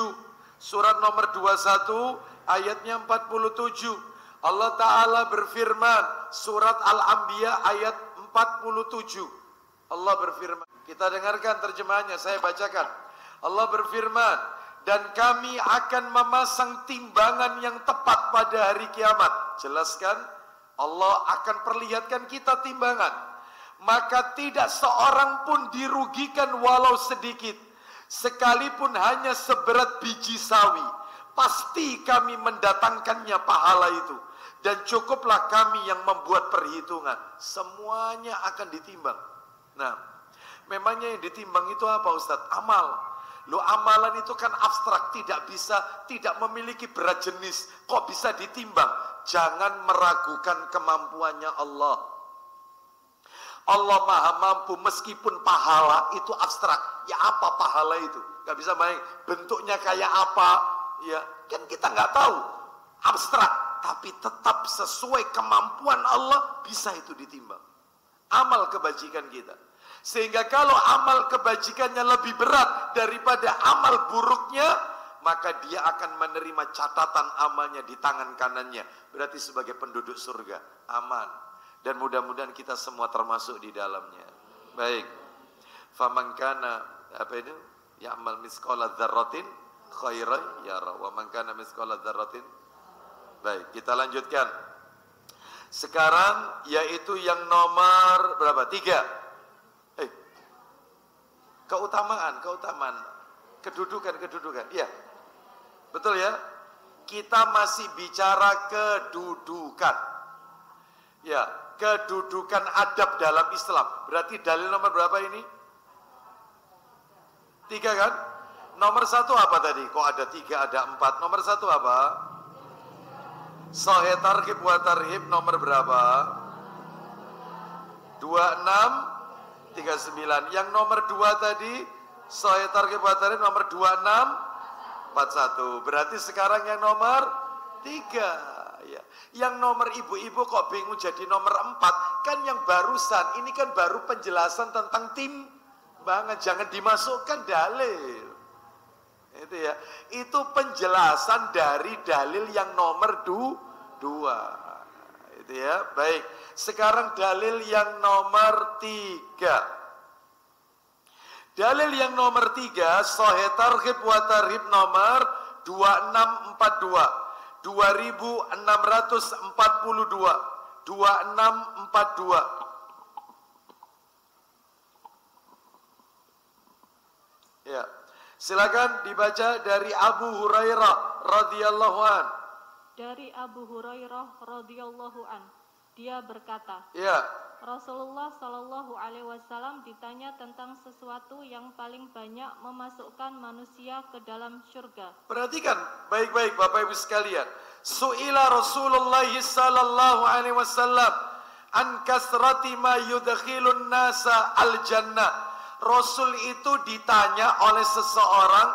surat nomor 21 ayatnya 47. Allah Ta'ala berfirman, surat Al-Anbiya ayat 47. Allah berfirman, kita dengarkan terjemahannya, saya bacakan. Allah berfirman, dan kami akan memasang timbangan yang tepat pada hari kiamat. Jelaskan, Allah akan perlihatkan kita timbangan. Maka tidak seorang pun dirugikan walau sedikit, sekalipun hanya seberat biji sawi. Pasti kami mendatangkannya pahala itu, dan cukuplah kami yang membuat perhitungan. Semuanya akan ditimbang. Nah, memangnya yang ditimbang itu apa Ustadz? Amal. Loh, amalan itu kan abstrak, tidak memiliki berat jenis. Kok bisa ditimbang? Jangan meragukan kemampuannya Allah. Allah Maha Mampu, meskipun pahala itu abstrak. Ya apa pahala itu? Gak bisa main bentuknya kayak apa? Ya kan kita nggak tahu. Abstrak, tapi tetap sesuai kemampuan Allah bisa itu ditimbang. Amal kebajikan kita. Sehingga kalau amal kebajikannya lebih berat daripada amal buruknya, maka dia akan menerima catatan amalnya di tangan kanannya. Berarti sebagai penduduk surga, aman. Dan mudah-mudahan kita semua termasuk di dalamnya. Baik. Faman kana apa itu? Ya'mal misqala dzarratin khairan yara wa man kana misqala dzarratin. Baik, kita lanjutkan. Sekarang yaitu yang nomor berapa? 3. Keutamaan, kedudukan. Iya. Betul ya? Kita masih bicara kedudukan. Ya, kedudukan adab dalam Islam. Berarti dalil nomor berapa ini? 3 kan? Nomor 1 apa tadi? Kok ada 3, ada 4? Nomor 1 apa? Sahih targhib wa tarhib nomor berapa? 2639. Yang nomor 2 tadi Sahih targhib wa tarhib nomor 2641. Berarti sekarang yang nomor 3. Ya. Yang nomor ibu-ibu kok bingung jadi nomor 4? Kan yang barusan ini kan baru penjelasan tentang timbangan, jangan dimasukkan dalil. Itu ya. Itu penjelasan dari dalil yang nomor 2. Itu ya. Baik. Sekarang dalil yang nomor 3. Dalil yang nomor 3 Sahih targhib wa tarhib nomor 2642. 2642. Ya. Silakan dibaca dari Abu Hurairah radhiyallahu an. Dari Abu Hurairah radhiyallahu an, dia berkata, ya, Rasulullah Shallallahu Alaihi Wasallam ditanya tentang sesuatu yang paling banyak memasukkan manusia ke dalam surga. Perhatikan baik-baik Bapak Ibu sekalian. Su'ila Rasulullah Sallallahu Alaihi Wasallam an kasrati ma yudkhilun nasa al jannah. Rasul itu ditanya oleh seseorang,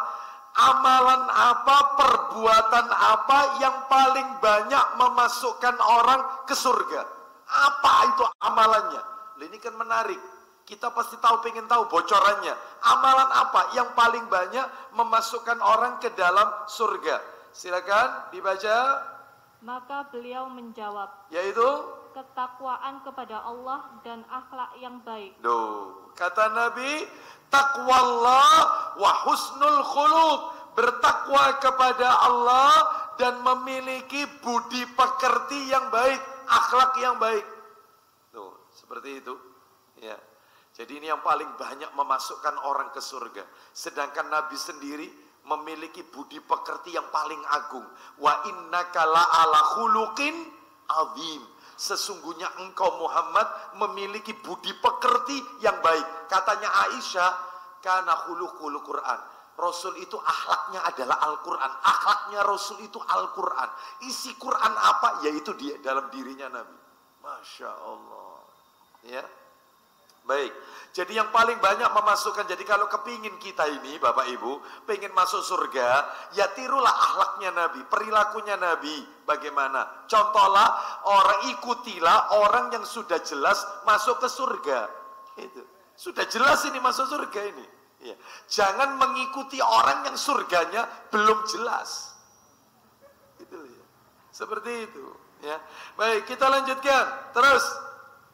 amalan apa, perbuatan apa yang paling banyak memasukkan orang ke surga? Apa itu amalannya? Ini kan menarik. Kita pasti pengen tahu bocorannya. Amalan apa yang paling banyak memasukkan orang ke dalam surga? Silakan dibaca. Maka beliau menjawab, yaitu ketakwaan kepada Allah dan akhlak yang baik. Kata Nabi, taqwallah wa husnul khuluq, bertakwa kepada Allah dan memiliki budi pekerti yang baik, akhlak yang baik. Seperti itu. Ya. Jadi ini yang paling banyak memasukkan orang ke surga. Sedangkan Nabi sendiri memiliki budi pekerti yang paling agung. Wa innaka la'ala khuluqin azim. Sesungguhnya engkau Muhammad memiliki budi pekerti yang baik. Katanya Aisyah, kana khuluqul Quran. Rasul itu akhlaknya adalah Al-Quran. Akhlaknya Rasul itu Al-Quran. Isi Quran apa? Yaitu di dalam dirinya Nabi. Masya Allah. Ya. Baik. Jadi yang paling banyak memasukkan. Jadi kalau kepingin kita ini Bapak Ibu pengen masuk surga, ya tirulah akhlaknya Nabi, perilakunya Nabi. Bagaimana? Contohlah, ikutilah orang yang sudah jelas masuk ke surga. Itu. Sudah jelas ini masuk surga ini. Ya. Jangan mengikuti orang yang surganya belum jelas. Gitu ya. Seperti itu. Ya. Baik, kita lanjutkan. Terus.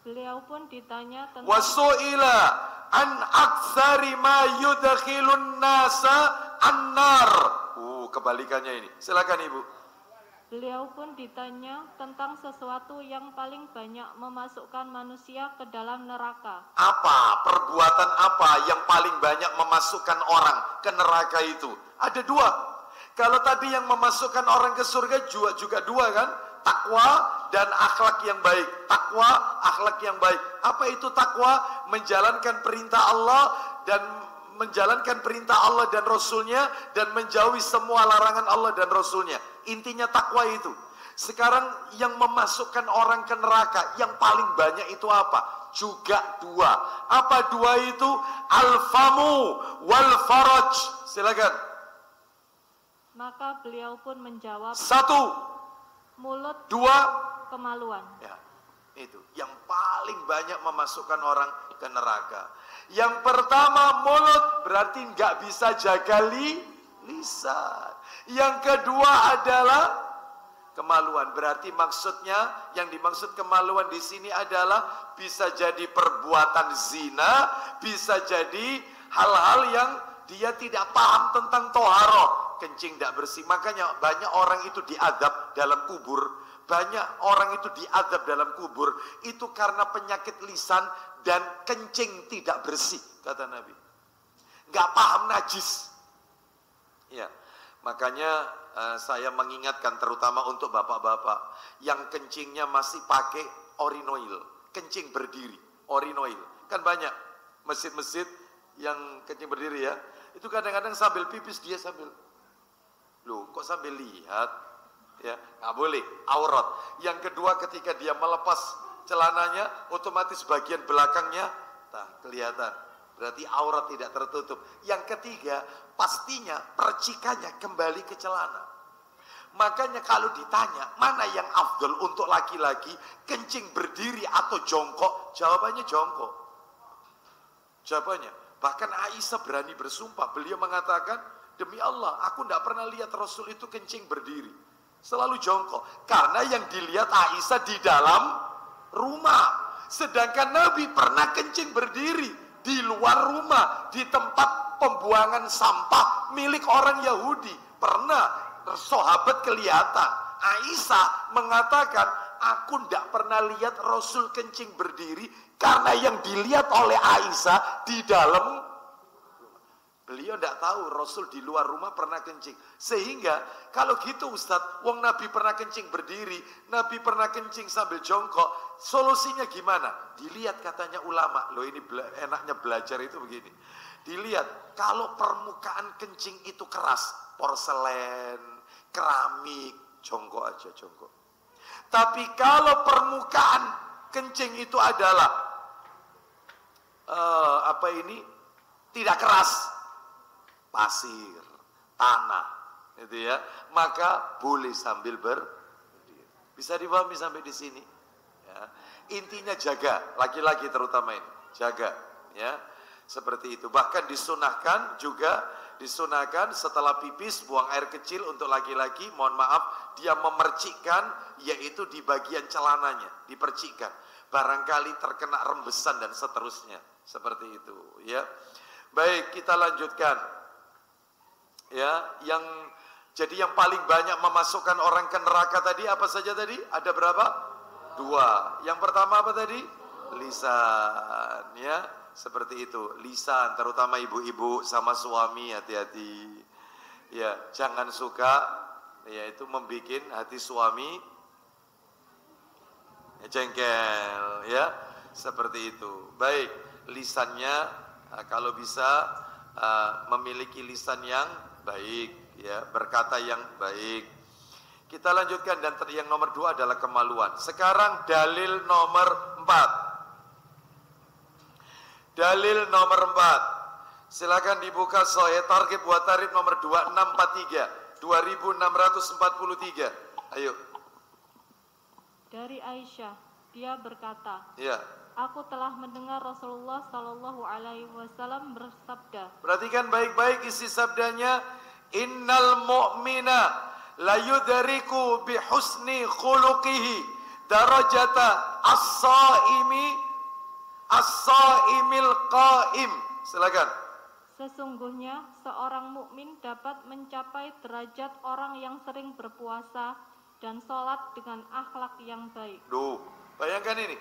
Beliau pun ditanya tentang Wasu'ila an aktsari ma yudkhilun nasa annar. Kebalikannya ini. Silakan Ibu. Beliau pun ditanya tentang sesuatu yang paling banyak memasukkan manusia ke dalam neraka. Apa? Perbuatan apa yang paling banyak memasukkan orang ke neraka itu? Ada dua. Kalau tadi yang memasukkan orang ke surga juga dua kan? Takwa dan akhlak yang baik. Takwa, akhlak yang baik. Apa itu takwa? Menjalankan perintah Allah dan menjalankan perintah Allah dan Rasulnya dan menjauhi semua larangan Allah dan Rasulnya. Intinya takwa itu. Sekarang yang memasukkan orang ke neraka yang paling banyak itu apa? Juga dua. Apa dua itu? Al-famu wal faraj. Silakan. Maka beliau pun menjawab, satu, mulut, dua, kemaluan. Ya, itu yang paling banyak memasukkan orang ke neraka. Yang pertama mulut, berarti nggak bisa jaga lisan. Yang kedua adalah kemaluan, berarti maksudnya yang dimaksud kemaluan di sini adalah bisa jadi perbuatan zina, bisa jadi hal-hal yang dia tidak paham tentang toharoh, kencing tidak bersih. Makanya banyak orang itu diadab dalam kubur. Banyak orang itu diadab dalam kubur itu karena penyakit lisan dan kencing tidak bersih, kata Nabi. Nggak paham najis. Ya, makanya saya mengingatkan terutama untuk bapak-bapak yang kencingnya masih pakai orinoil, kencing berdiri, orinoil. Kan banyak masjid-masjid yang kencing berdiri ya. Itu kadang-kadang sambil pipis dia sambil, loh kok sambil lihat? Ya, nggak boleh, aurat. Yang kedua ketika dia melepas celananya, otomatis bagian belakangnya kelihatan. Berarti aurat tidak tertutup. Yang ketiga, pastinya percikannya kembali ke celana. Makanya kalau ditanya, mana yang afdol untuk laki-laki, kencing berdiri atau jongkok? Jawabannya jongkok. Jawabannya, bahkan Aisyah berani bersumpah. Beliau mengatakan, demi Allah, aku tidak pernah lihat Rasul itu kencing berdiri. Selalu jongkok. Karena yang dilihat Aisyah di dalam rumah. Sedangkan Nabi pernah kencing berdiri di luar rumah, di tempat pembuangan sampah milik orang Yahudi. Pernah sahabat kelihatan. Aisyah mengatakan, aku tidak pernah lihat Rasul kencing berdiri karena yang dilihat oleh Aisyah di dalam. Beliau tidak tahu Rasul di luar rumah pernah kencing. Sehingga kalau gitu Ustadz, wong Nabi pernah kencing berdiri, Nabi pernah kencing sambil jongkok, solusinya gimana? Dilihat katanya ulama. Loh ini enaknya belajar itu begini. Dilihat kalau permukaan kencing itu keras, porselen, keramik, jongkok aja jongkok. Tapi kalau permukaan kencing itu adalah tidak keras, pasir, tanah, itu ya, maka boleh sambil berdiri. Bisa dipahami sampai di sini? Ya. Intinya jaga, laki-laki terutama ini, jaga, ya, seperti itu. Bahkan disunahkan juga, disunahkan setelah pipis buang air kecil untuk laki-laki. Mohon maaf, dia memercikkan, yaitu di bagian celananya, dipercikkan. Barangkali terkena rembesan dan seterusnya, seperti itu, ya. Baik, kita lanjutkan. Ya, jadi yang paling banyak memasukkan orang ke neraka tadi apa saja tadi? Ada berapa? Dua. Yang pertama apa tadi? Lisan, ya, seperti itu. Lisan, terutama ibu-ibu sama suami, hati-hati. Ya, jangan suka, ya, itu membikin hati suami jengkel, ya, seperti itu. Baik, lisannya kalau bisa memiliki lisan yang baik, ya, berkata yang baik. Kita lanjutkan, dan yang nomor 2 adalah kemaluan. Sekarang dalil nomor 4. Dalil nomor 4. Silakan dibuka Sahih Targhib wa Tarhib nomor 2643, 2643. Ayo. Dari Aisyah, dia berkata, Ya. Aku telah mendengar Rasulullah Shallallahu Alaihi Wasallam bersabda. Perhatikan baik-baik isi sabdanya. Innal mu'mina la yudriku bi husni khuluqihi darajata as-saimil qaim. Silakan. Sesungguhnya seorang mukmin dapat mencapai derajat orang yang sering berpuasa dan sholat dengan akhlak yang baik. Duh, bayangkan ini.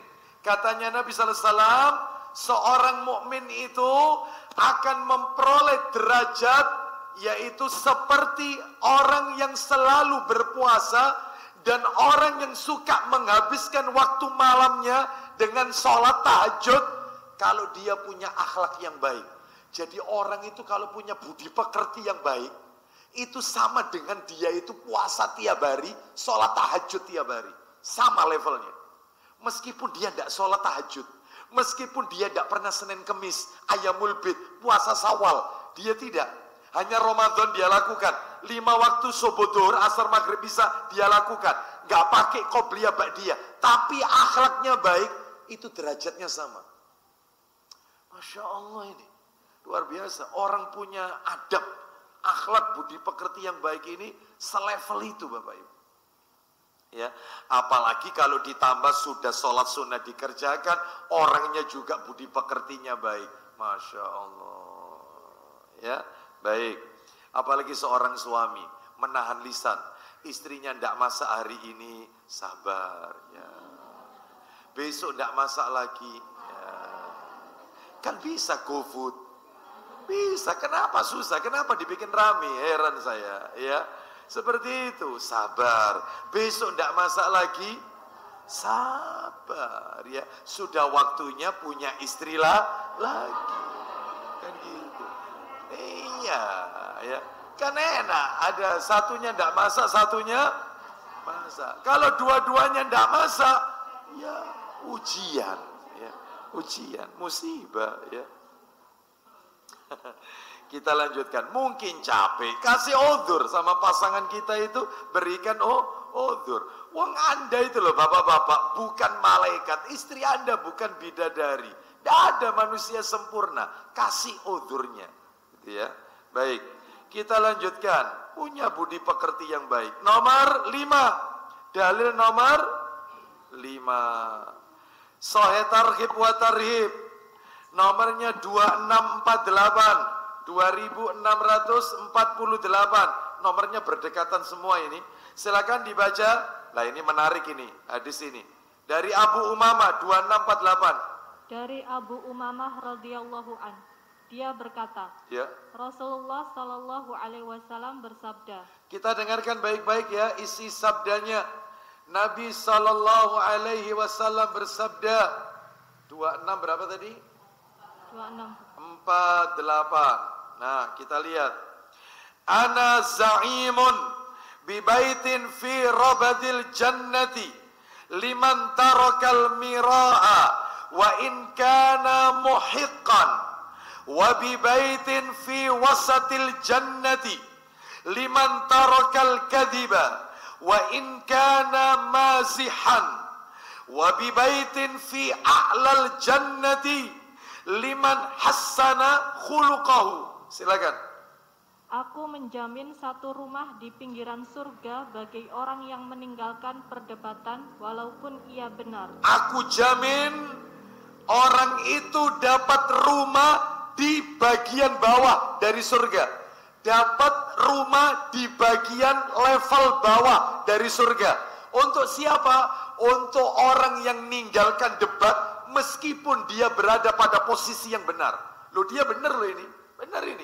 Katanya Nabi sallallahu alaihi wasallam, seorang mukmin itu akan memperoleh derajat yaitu seperti orang yang selalu berpuasa dan orang yang suka menghabiskan waktu malamnya dengan sholat tahajud kalau dia punya akhlak yang baik. Jadi orang itu kalau punya budi pekerti yang baik, itu sama dengan dia itu puasa tiap hari, sholat tahajud tiap hari. Sama levelnya. Meskipun dia tidak sholat tahajud, meskipun dia tidak pernah Senin Kemis, Ayamul Bid, puasa Sawal, dia tidak. Hanya Ramadan dia lakukan. 5 waktu subuh, zuhur, asar, maghrib bisa dia lakukan. Gak pakai qobliyah ba'diyah. Tapi akhlaknya baik, itu derajatnya sama. Masya Allah ini. Luar biasa. Orang punya adab, akhlak, budi pekerti yang baik ini selevel itu Bapak Ibu. Ya, apalagi kalau ditambah sudah sholat sunnah dikerjakan, orangnya juga budi pekertinya baik. Masya Allah. Ya, baik. Apalagi seorang suami menahan lisan, istrinya tidak masak hari ini, sabar. Ya. Besok tidak masak lagi. Ya. Kan bisa go food. Bisa. Kenapa susah? Kenapa dibikin rame? Heran saya. Ya. Seperti itu, sabar. Besok tidak masak lagi, sabar ya. Sudah waktunya punya istri lagi. Kan gitu. Iya, ya. Kan enak, ada satunya tidak masak, satunya masak. Kalau dua-duanya tidak masak, ya ujian, ya. Ujian, musibah, ya. Kita lanjutkan. Mungkin capek, kasih udhur sama pasangan kita itu, berikan udhur. Wong Anda itu loh bapak-bapak, bukan malaikat. Istri Anda bukan bidadari. Tidak ada manusia sempurna. Kasih udhurnya. Gitu ya. Baik, kita lanjutkan. Punya budi pekerti yang baik. Nomor 5. Dalil nomor 5. Sahih targhib wa tarhib. Nomornya 2648. 2648, nomornya berdekatan semua ini. Silakan dibaca. Nah ini menarik ini, hadis ini. Dari Abu Umamah 2648. Dari Abu Umamah radhiyallahu an, dia berkata, ya. Rasulullah Shallallahu Alaihi Wasallam bersabda. Kita dengarkan baik-baik ya isi sabdanya. Nabi Sallallahu Alaihi Wasallam bersabda. 26 berapa tadi? 26. 48. Nah, kita lihat. Ana za'imun bi baitin fi rabadil jannati liman tarakal mira'a wa in kana muhiqqan wa bi baitin fi wasatil jannati liman tarakal kadhiba wa in kana mazihan wa bi baitin fi a'lal jannati liman hassana khuluqahu. Silakan. Aku menjamin satu rumah di pinggiran surga bagi orang yang meninggalkan perdebatan walaupun ia benar. Aku jamin orang itu dapat rumah di bagian bawah dari surga. Dapat rumah di bagian level bawah dari surga. Untuk siapa? Untuk orang yang meninggalkan debat meskipun dia berada pada posisi yang benar. Loh dia benar loh ini. Benar ini.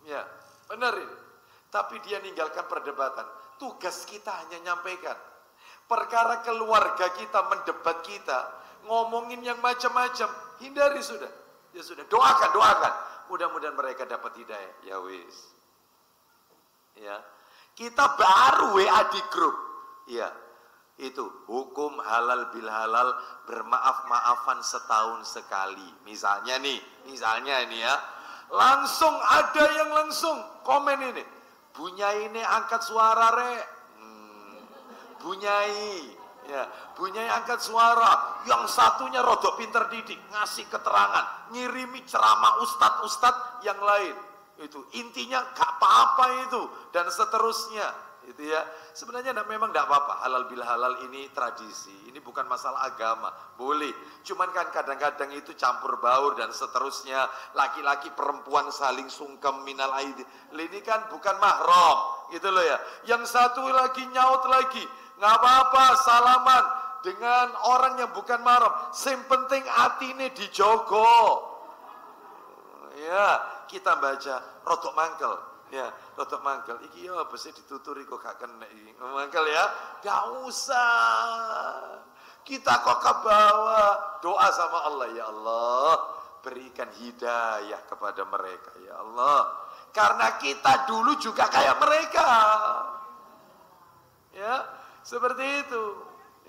Ya, benar ini. Tapi dia meninggalkan perdebatan. Tugas kita hanya nyampaikan. Perkara keluarga kita mendebat kita, ngomongin yang macam-macam, hindari sudah. Ya sudah, doakan. Mudah-mudahan mereka dapat hidayah. Ya wis. Ya. Kita baru WA di grup. Ya. Itu hukum halal bil halal, bermaaf-maafan setahun sekali. Misalnya ini ya. Langsung ada yang langsung komen ini. Bunyai ini angkat suara rek. Bunyai Ya, Bunyai angkat suara, yang satunya rodok pinter didik, ngasih keterangan, ngirimi ceramah ustadz-ustadz yang lain. Itu intinya gak apa-apa itu, dan seterusnya. Itu ya, sebenarnya memang tidak apa-apa. Halal bil halal ini tradisi, ini bukan masalah agama, boleh. Cuman kan kadang-kadang itu campur baur dan seterusnya. Laki-laki perempuan saling sungkem minal aidi. Ini kan bukan mahram, gitu loh ya. Yang satu lagi nyaut lagi, nggak apa-apa salaman dengan orang yang bukan mahram. Yang penting atine dijogo. Ya, kita baca rodok mangkel. Ya, rodok mangkel. Iki ya apa sih dituturi kok gak kena iki. Mangkel ya, gak usah. Kita kok kebawa doa sama Allah, ya Allah, berikan hidayah kepada mereka, ya Allah. Karena kita dulu juga kayak mereka. Ya, seperti itu.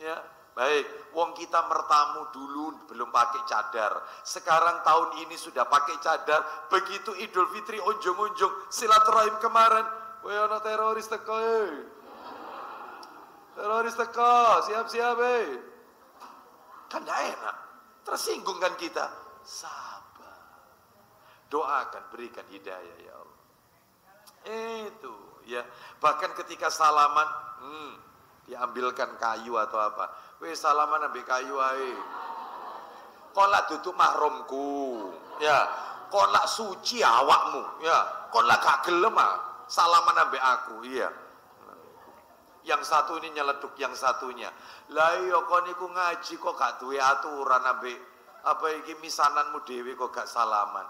Ya, baik. Wong kita mertamu dulu belum pakai cadar. Sekarang tahun ini sudah pakai cadar. Begitu Idul Fitri unjung-unjung silaturahim kemarin. Woi ana teroris teko. Teroris teko, siap-siap Kan gak enak. Tersinggung kan kita. Sabar. Doakan, berikan hidayah ya Allah. Itu ya. Bahkan ketika salaman, diambilkan kayu atau apa. Weh salaman ambil kayu ae. Kolak duduk mahramku. Ya, kolak suci awakmu. Ya, kolak gak gelem salaman ambil aku. Iya. Yang satu ini nyeleduk yang satunya. Lah iya kon niku ngaji kok gak duwe aturan ambek apa iki misananmu dhewe kok gak salaman.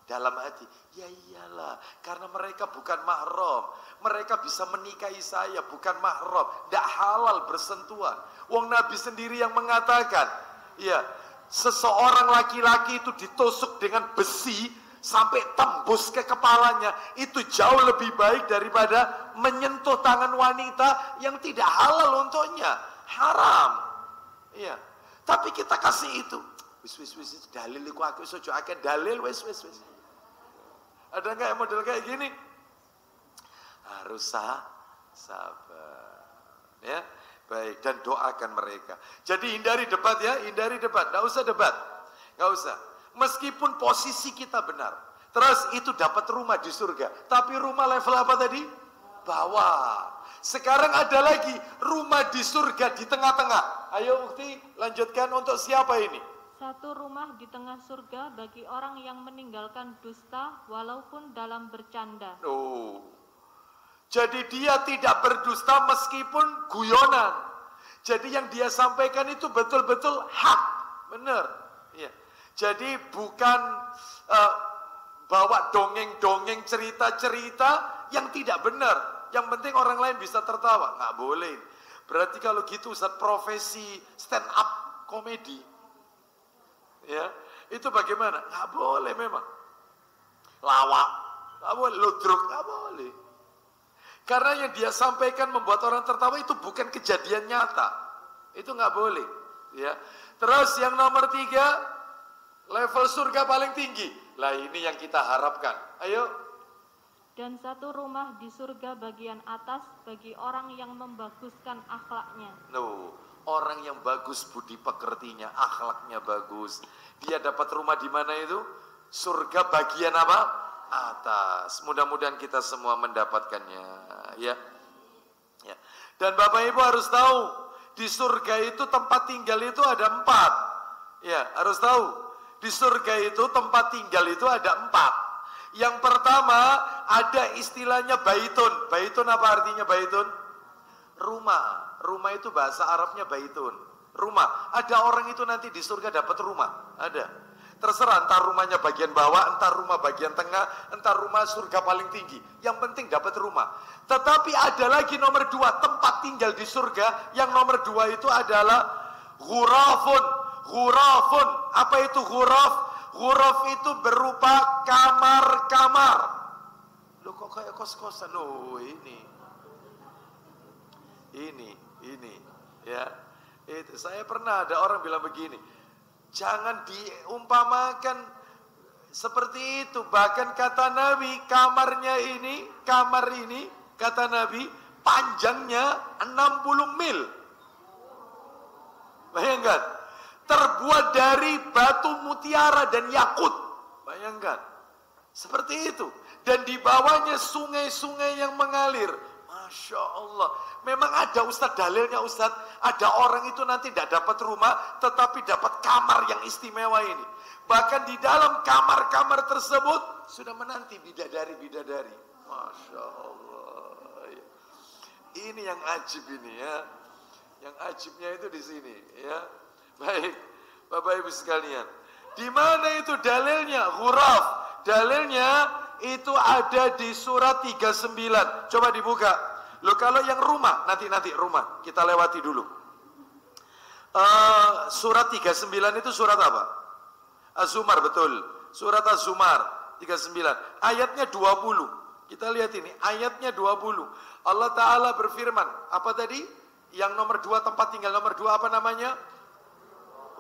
Dalam hati, ya iyalah, karena mereka bukan mahram. Mereka bisa menikahi saya, bukan mahram. Tidak halal bersentuhan. Wong Nabi sendiri yang mengatakan, ya, seseorang laki-laki itu ditusuk dengan besi sampai tembus ke kepalanya. Itu jauh lebih baik daripada menyentuh tangan wanita yang tidak halal untuknya. Haram. Ya. Tapi kita kasih itu. Wis dalil iku aku iso akeh dalil wis. Ada enggak model kayak gini? Harus sabar. Ya. Baik, dan doakan mereka. Jadi hindari debat ya, hindari debat. Enggak usah debat. Enggak usah. Meskipun posisi kita benar. Terus itu dapat rumah di surga. Tapi rumah level apa tadi? Bawah. Sekarang ada lagi rumah di surga di tengah-tengah. Ayo Ukti, lanjutkan untuk siapa ini? Satu rumah di tengah surga bagi orang yang meninggalkan dusta walaupun dalam bercanda. Oh. Jadi dia tidak berdusta meskipun guyonan. Jadi yang dia sampaikan itu betul-betul hak. Benar. Ya. Jadi bukan bawa dongeng-dongeng cerita-cerita yang tidak benar. Yang penting orang lain bisa tertawa. Nggak boleh. Berarti kalau gitu Ustaz, profesi stand up komedi. Ya, itu bagaimana? Nggak boleh memang. Lawak, nggak boleh. Ludruk, nggak boleh. Karena yang dia sampaikan membuat orang tertawa itu bukan kejadian nyata. Itu nggak boleh. Ya. Terus yang nomor 3, level surga paling tinggi. Lah ini yang kita harapkan. Ayo. Dan satu rumah di surga bagian atas bagi orang yang membaguskan akhlaknya. Orang yang bagus budi pekertinya, akhlaknya bagus. Dia dapat rumah di mana itu? Surga bagian apa? Atas. Mudah-mudahan kita semua mendapatkannya, ya. Ya. Dan Bapak Ibu harus tahu, di surga itu tempat tinggal itu ada 4. Ya, harus tahu. Di surga itu tempat tinggal itu ada 4. Yang pertama ada istilahnya baitun. Baitun apa artinya baitun? Rumah. Rumah itu bahasa Arabnya baitun. Rumah. Ada orang itu nanti di surga dapat rumah. Ada. Terserah entar rumahnya bagian bawah, entar rumah bagian tengah, entar rumah surga paling tinggi. Yang penting dapat rumah. Tetapi ada lagi nomor 2 tempat tinggal di surga. Yang nomor 2 itu adalah ghurafun. Ghurafun. Apa itu ghuraf? Ghuraf itu berupa kamar-kamar. Loh kok kayak kos-kosan? Oh ini ya. Itu saya pernah ada orang bilang begini, jangan diumpamakan seperti itu. Bahkan kata Nabi, kamar ini kata Nabi panjangnya 60 mil. Bayangkan, terbuat dari batu mutiara dan yakut. Bayangkan, seperti itu. Dan di bawahnya sungai-sungai yang mengalir. Masya Allah. Memang ada Ustadz dalilnya Ustadz. Ada orang itu nanti tidak dapat rumah, tetapi dapat kamar yang istimewa ini. Bahkan di dalam kamar-kamar tersebut sudah menanti bidadari-bidadari. Masya Allah. Ini yang ajib ini ya. Yang ajibnya itu di sini ya. Baik, Bapak Ibu sekalian. Di mana itu dalilnya? Ghuraf. Dalilnya itu ada di surat 39. Coba dibuka. Loh kalau yang rumah, nanti rumah. Kita lewati dulu. Surat 39 itu surat apa? Az-Zumar, betul. Surat Az-Zumar 39. Ayatnya 20. Kita lihat ini, ayatnya 20. Allah Ta'ala berfirman, apa tadi? Yang nomor 2 tempat tinggal nomor 2 apa namanya?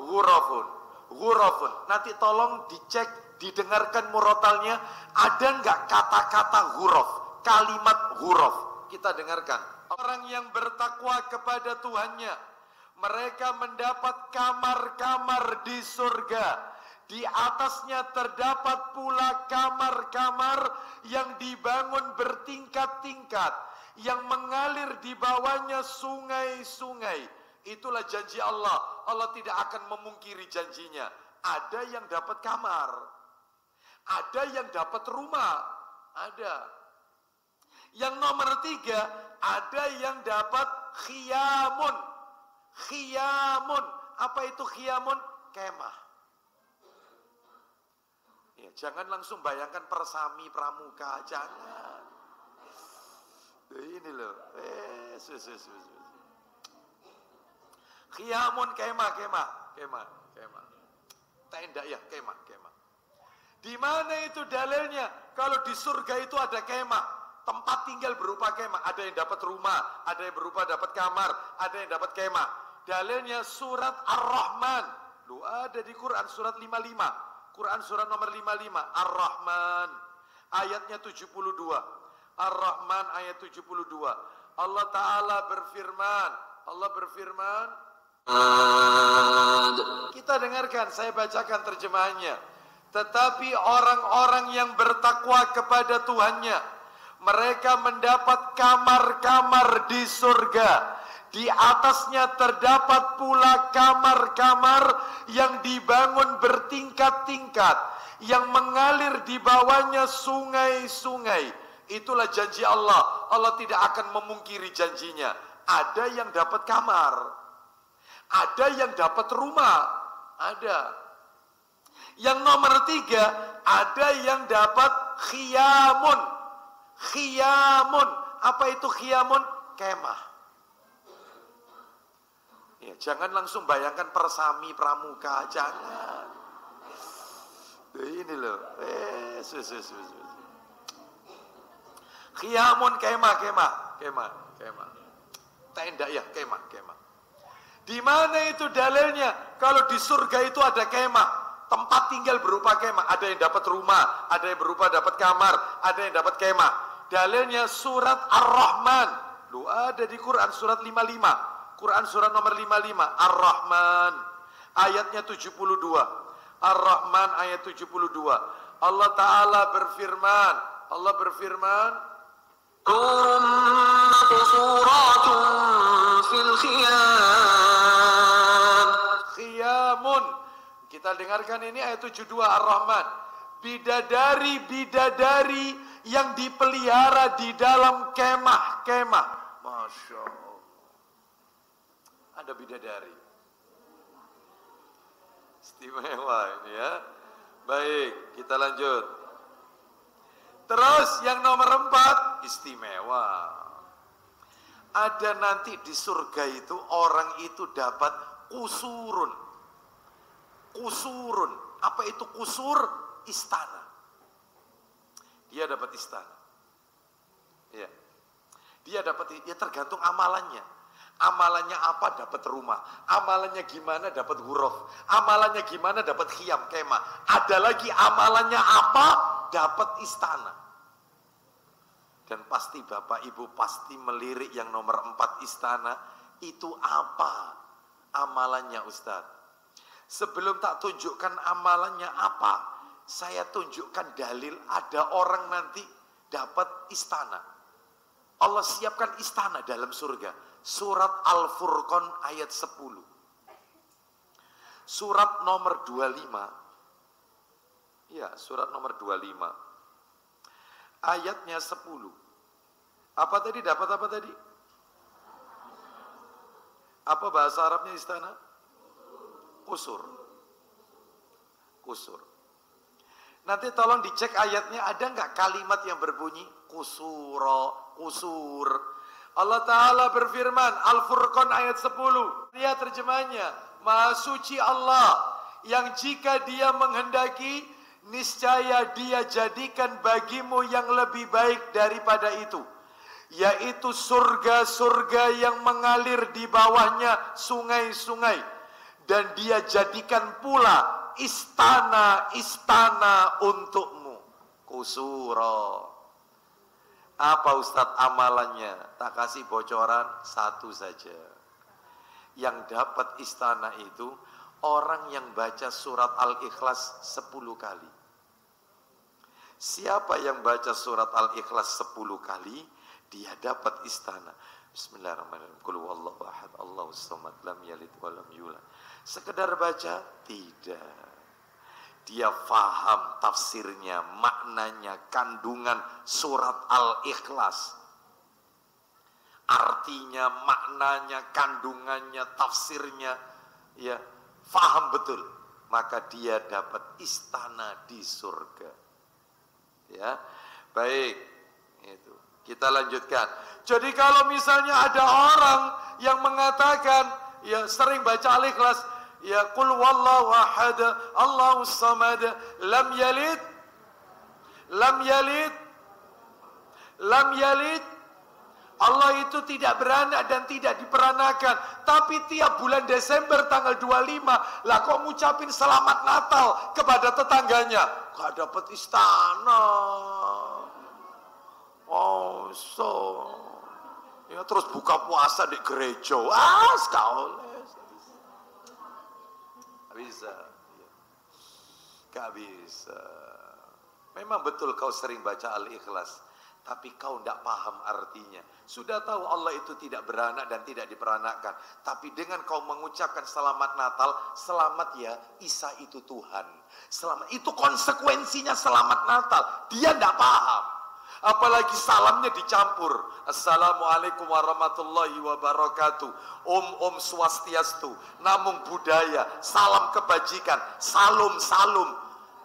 Ghurafun. Ghurafun. Nanti tolong dicek, didengarkan murotalnya. Ada nggak kata-kata ghuraf? Kalimat ghuraf. Kita dengarkan. Orang yang bertakwa kepada Tuhannya, mereka mendapat kamar-kamar di surga. Di atasnya terdapat pula kamar-kamar yang dibangun bertingkat-tingkat, yang mengalir di bawahnya sungai-sungai. Itulah janji Allah. Allah tidak akan memungkiri janjinya. Ada yang dapat kamar, ada yang dapat rumah, ada. Yang nomor 3, ada yang dapat khiyamun. Khiyamun, apa itu khiyamun? Kemah. Ya, jangan langsung bayangkan persami pramuka, jangan. Ini loh, khiyamun, kemah. Tenda ya, kemah. Di mana itu dalilnya? Kalau di surga itu ada kemah, tempat tinggal berupa kemah. Ada yang dapat rumah, ada yang berupa dapat kamar, ada yang dapat kemah. Dalilnya surat Ar-Rahman. Lu ada di Quran surat 55. Quran surat nomor 55, Ar-Rahman, ayatnya 72. Ar-Rahman ayat 72. Allah Ta'ala berfirman. Kita dengarkan, saya bacakan terjemahannya. Tetapi orang-orang yang bertakwa kepada Tuhannya, mereka mendapat kamar-kamar di surga. Di atasnya terdapat pula kamar-kamar yang dibangun bertingkat-tingkat, yang mengalir di bawahnya sungai-sungai. Itulah janji Allah. Allah tidak akan memungkiri janjinya. Ada yang dapat kamar, ada yang dapat rumah, ada. Yang nomor 3, ada yang dapat khiyamun. Khiyamun, apa itu khiyamun? Kemah. Ya, jangan langsung bayangkan persami pramuka, jangan. Ini loh, khiyamun, kemah. Tenda ya, kemah. Di mana itu dalilnya? Kalau di surga itu ada kemah, tempat tinggal berupa kemah. Ada yang dapat rumah, ada yang berupa dapat kamar, ada yang dapat kemah. Dalilnya surat Ar-Rahman. Lu ada di Quran surat 55. Quran surat nomor 55, Ar-Rahman, ayatnya 72. Ar-Rahman ayat 72. Allah Ta'ala berfirman. Khiyamun. Kita dengarkan ini ayat 72 Ar-Rahman. Bidadari-bidadari yang dipelihara di dalam kemah-kemah. Masya Allah. Ada bidadari. Istimewa ini ya. Baik, kita lanjut. Terus yang nomor 4, istimewa. Ada nanti di surga itu orang itu dapat kusurun. Kusurun. Apa itu kusur? Istana. Dia dapat istana. Ya. Dia dapat, ya tergantung amalannya. Amalannya apa dapat rumah, amalannya gimana dapat huruf, amalannya gimana dapat khiyam kemah, ada lagi amalannya apa dapat istana. Dan pasti Bapak Ibu pasti melirik yang nomor 4 istana itu apa? amalannya Ustadz. Sebelum tak tunjukkan amalannya apa, saya tunjukkan dalil ada orang nanti dapat istana. Allah siapkan istana dalam surga. Surat Al-Furqan ayat 10. Surat nomor 25. Ya, surat nomor 25. Ayatnya 10. Apa tadi? Dapat apa tadi? Apa bahasa Arabnya istana? Kusur. Kusur. Nanti tolong dicek ayatnya, ada nggak kalimat yang berbunyi kusuro, kusur. Allah Ta'ala berfirman, Al-Furqan ayat 10. Lihat terjemahnya. Maha suci Allah yang jika dia menghendaki, niscaya dia jadikan bagimu yang lebih baik daripada itu. Yaitu surga-surga yang mengalir di bawahnya sungai-sungai. Dan dia jadikan pula istana-istana untukmu. Kusuro. Apa Ustadz amalannya? Tak kasih bocoran, satu saja. Yang dapat istana itu orang yang baca surat Al-Ikhlas 10 kali. Siapa yang baca surat Al-Ikhlas 10 kali, dia dapat istana. Bismillahirrahmanirrahim. Qul huwallahu ahad, Allahus samad, lam yalid wa lam yulad. Sekedar baca? Tidak. Dia faham tafsirnya, maknanya, kandungan surat Al-Ikhlas. Artinya, maknanya, kandungannya, tafsirnya, ya, faham betul. Maka dia dapat istana di surga. Ya, baik. Itu. Kita lanjutkan. Jadi kalau misalnya ada orang yang mengatakan, ya sering baca Al-Ikhlas, ya qul wallahu ahad, Allahus samad, lam yalid, Allah itu tidak beranak dan tidak diperanakan. Tapi tiap bulan Desember tanggal 25, lah kok ngucapin selamat Natal kepada tetangganya? Gak dapat istana. Oh, ya terus buka puasa di gereja. Sekolah. Bisa. Gak bisa. Memang betul kau sering baca Al-Ikhlas, tapi kau tidak paham artinya. Sudah tahu Allah itu tidak beranak dan tidak diperanakkan, tapi dengan kau mengucapkan selamat Natal, selamat ya, Isa itu Tuhan. Selamat, itu konsekuensinya selamat Natal. Dia tidak paham. Apalagi salamnya dicampur. Assalamualaikum warahmatullahi wabarakatuh. Om swastiastu. Namung budaya. Salam kebajikan. Salum.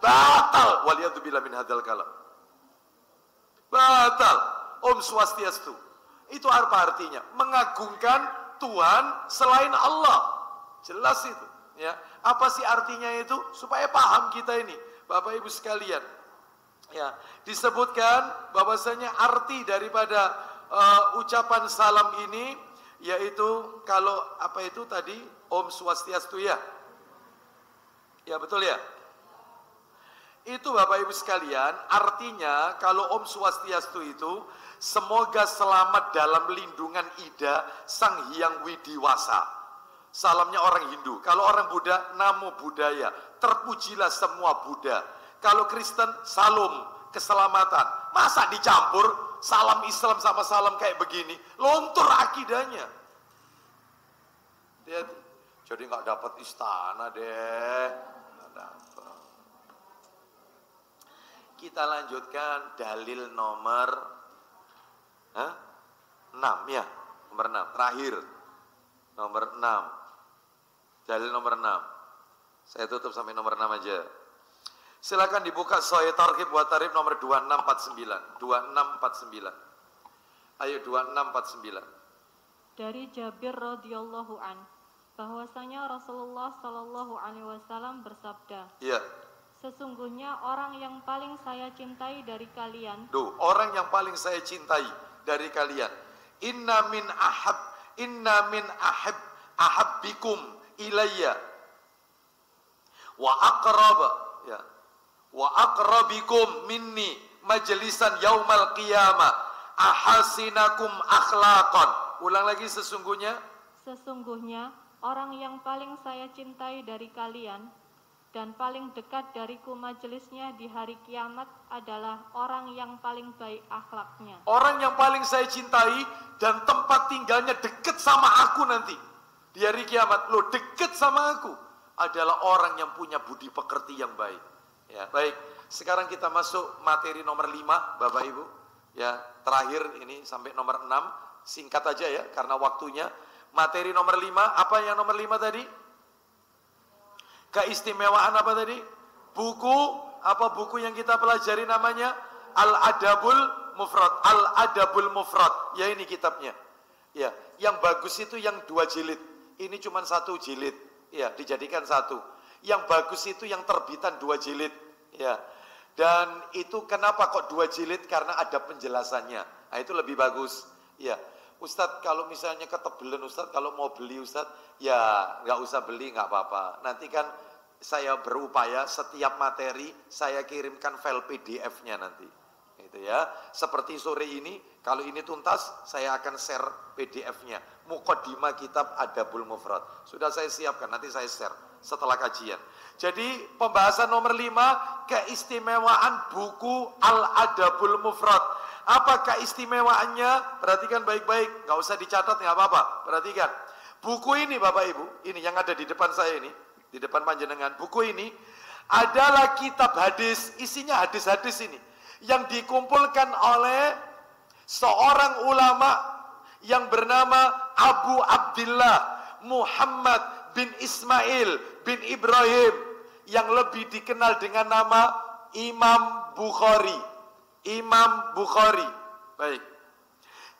Batal. Waliyadzubillah min hadzal kalam. Batal. Om swastiastu. Itu apa artinya? Mengagungkan Tuhan selain Allah. Jelas itu. Ya. Apa sih artinya itu? Supaya paham kita ini. Bapak Ibu sekalian. Ya, disebutkan bahwasanya arti daripada ucapan salam ini yaitu kalau apa itu tadi Om Swastiastu ya. Ya betul ya. Itu Bapak Ibu sekalian, artinya kalau Om Swastiastu itu semoga selamat dalam lindungan Ida Sang Hyang Widiwasa. Salamnya orang Hindu. Kalau orang Buddha, Namo Buddhaya. Terpujilah semua Buddha. Kalau Kristen, salam keselamatan. Masa dicampur salam Islam sama salam kayak begini? Lontur akidahnya. Jadi nggak dapat istana deh. Nggak dapat. Kita lanjutkan dalil nomor 6 ya. Nomor 6. Terakhir. Nomor 6. Dalil nomor 6. Saya tutup sampai nomor 6 aja. Silakan dibuka Sahih Targhib wa Tarhib nomor 2649. 2649. Ayo 2649. Dari Jabir radhiyallahu an, bahwasanya Rasulullah sallallahu alaihi wasallam bersabda. Iya. Sesungguhnya orang yang paling saya cintai dari kalian. Orang yang paling saya cintai dari kalian. Inna min ahabbikum ilayya wa aqrabikum minni majlisan yaumal qiyamah ahasinakum akhlaqan. Ulang lagi, sesungguhnya orang yang paling saya cintai dari kalian dan paling dekat dariku majelisnya di hari kiamat adalah orang yang paling baik akhlaknya. Orang yang paling saya cintai dan tempat tinggalnya dekat sama aku nanti di hari kiamat. Loh, dekat sama aku adalah orang yang punya budi pekerti yang baik. Ya, baik. Sekarang kita masuk materi nomor 5, Bapak Ibu. Ya, terakhir ini sampai nomor 6. Singkat aja ya, karena waktunya. Materi nomor 5, apa yang nomor 5 tadi? Keistimewaan apa tadi? Buku, apa buku yang kita pelajari namanya? Al-Adabul Mufrad. Al-Adabul Mufrad. Ya, ini kitabnya. Ya, yang bagus itu yang 2 jilid. Ini cuma 1 jilid. Ya, dijadikan 1. Yang bagus itu yang terbitan 2 jilid. Ya. Dan itu kenapa kok 2 jilid? Karena ada penjelasannya. Nah, itu lebih bagus. Ya. Ustadz, kalau misalnya ketebelan Ustadz, kalau mau beli Ustadz, ya nggak usah beli, nggak apa-apa. Nanti kan saya berupaya setiap materi saya kirimkan file PDF-nya nanti. Gitu ya. Seperti sore ini, kalau ini tuntas, saya akan share PDF-nya. Muqaddimah kitab Adabul Mufrad. Sudah saya siapkan, nanti saya share setelah kajian. Jadi pembahasan nomor 5, keistimewaan buku Al-Adabul Mufrad. Apa keistimewaannya? Perhatikan baik-baik, nggak usah dicatat, nggak apa-apa. Perhatikan, buku ini Bapak Ibu, ini yang ada di depan saya ini, di depan panjenengan. Buku ini adalah kitab hadis, isinya hadis-hadis ini, yang dikumpulkan oleh seorang ulama yang bernama Abu Abdillah Muhammad bin Ismail bin Ibrahim, yang lebih dikenal dengan nama Imam Bukhari. Imam Bukhari. Baik.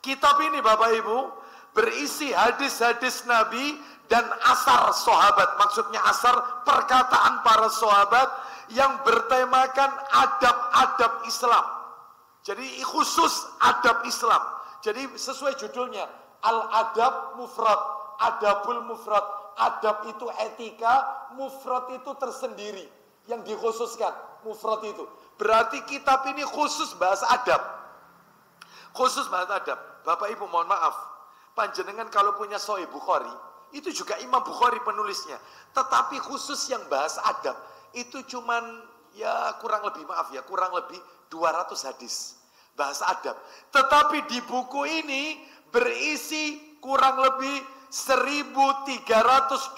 Kitab ini Bapak Ibu berisi hadis-hadis Nabi dan asar sahabat. Maksudnya asar, perkataan para sahabat yang bertemakan adab-adab Islam. Jadi khusus adab Islam. Jadi sesuai judulnya, Al-Adab Mufrad, Adabul Mufrad. Adab itu etika, mufrad itu tersendiri yang dikhususkan. Mufrad itu berarti kitab ini khusus bahasa adab. Khusus bahasa adab. Bapak Ibu mohon maaf, panjenengan kalau punya Sahih Bukhari, itu juga Imam Bukhari penulisnya. Tetapi khusus yang bahasa adab, itu cuman ya kurang lebih, maaf ya, kurang lebih 200 hadis bahasa adab. Tetapi di buku ini berisi kurang lebih 1322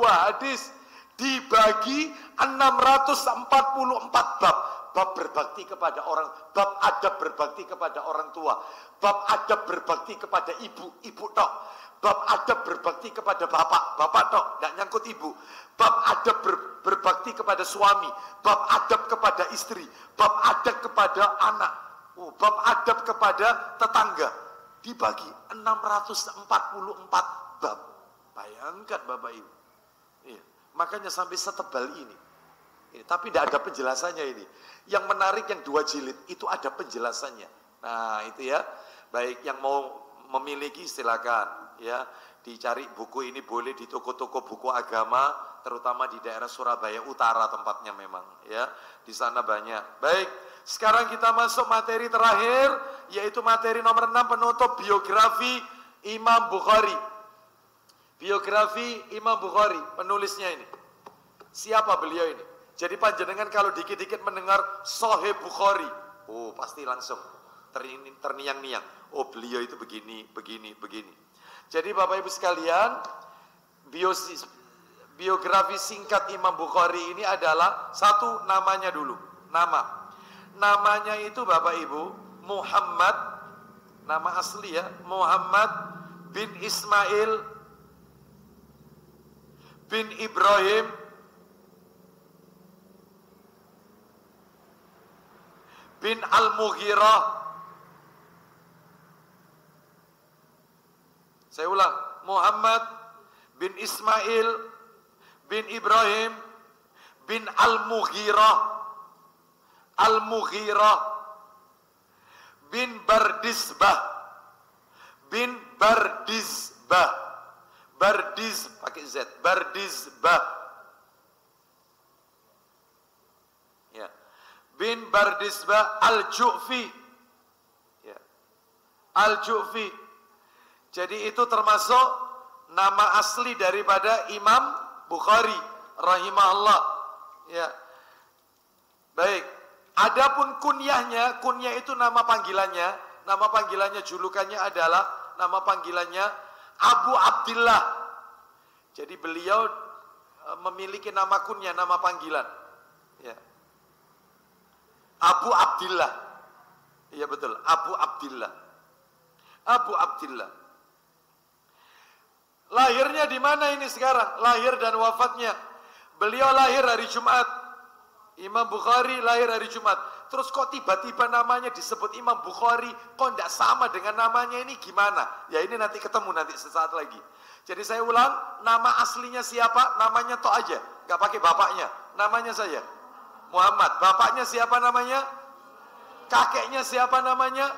hadis, dibagi 644 bab. Bab berbakti kepada orang, bab adab berbakti kepada orang tua, bab adab berbakti kepada ibu, ibu tok, bab adab berbakti kepada bapak, bapak tok, tidak nyangkut ibu, bab adab berbakti kepada suami, bab adab kepada istri, bab adab kepada anak, bab adab kepada tetangga, dibagi 644 bab. Bayangkan Bapak Ibu. Iya. Makanya sampai setebal ini. Tapi tidak ada penjelasannya ini. Yang menarik yang 2 jilid itu ada penjelasannya. Nah itu ya. Baik, yang mau memiliki silakan ya. Dicari buku ini boleh di toko-toko buku agama, terutama di daerah Surabaya Utara tempatnya memang ya. Di sana banyak. Baik, sekarang kita masuk materi terakhir, yaitu materi nomor 6, penutup biografi Imam Bukhari. Biografi Imam Bukhari, penulisnya ini. Siapa beliau ini? Jadi panjenengan kalau dikit-dikit mendengar Sahih Bukhari, pasti langsung terniang-niang. Beliau itu begini, begini, begini. Jadi Bapak Ibu sekalian, biografi singkat Imam Bukhari ini adalah satu, namanya dulu. Namanya itu Bapak Ibu Muhammad, nama asli ya, Muhammad bin Ismail bin Ibrahim bin Al-Mughirah. Saya ulang, Muhammad bin Ismail bin Ibrahim bin Al-Mughirah bin Bardizbah Bardiz pakai Z, Bardizbah ya, bin Bardizbah Al-Ju'fi ya, Al-Ju'fi. Jadi itu termasuk nama asli daripada Imam Bukhari rahimahullah. Ya. Baik. Adapun kunyahnya, kunyah itu nama panggilannya, julukannya adalah nama panggilannya Abu Abdillah. Jadi beliau memiliki nama kunyah, nama panggilan. Ya. Abu Abdillah. Iya betul, Abu Abdillah. Abu Abdillah. Lahirnya di mana ini sekarang? Lahir dan wafatnya. Beliau lahir hari Jumat. Imam Bukhari lahir hari Jumat. Terus kok tiba-tiba namanya disebut Imam Bukhari, kok tidak sama dengan namanya ini gimana? Ya ini nanti ketemu nanti sesaat lagi. Jadi saya ulang, nama aslinya siapa? Namanya tok aja, nggak pakai bapaknya. Namanya saya Muhammad. Bapaknya siapa namanya? Kakeknya siapa namanya?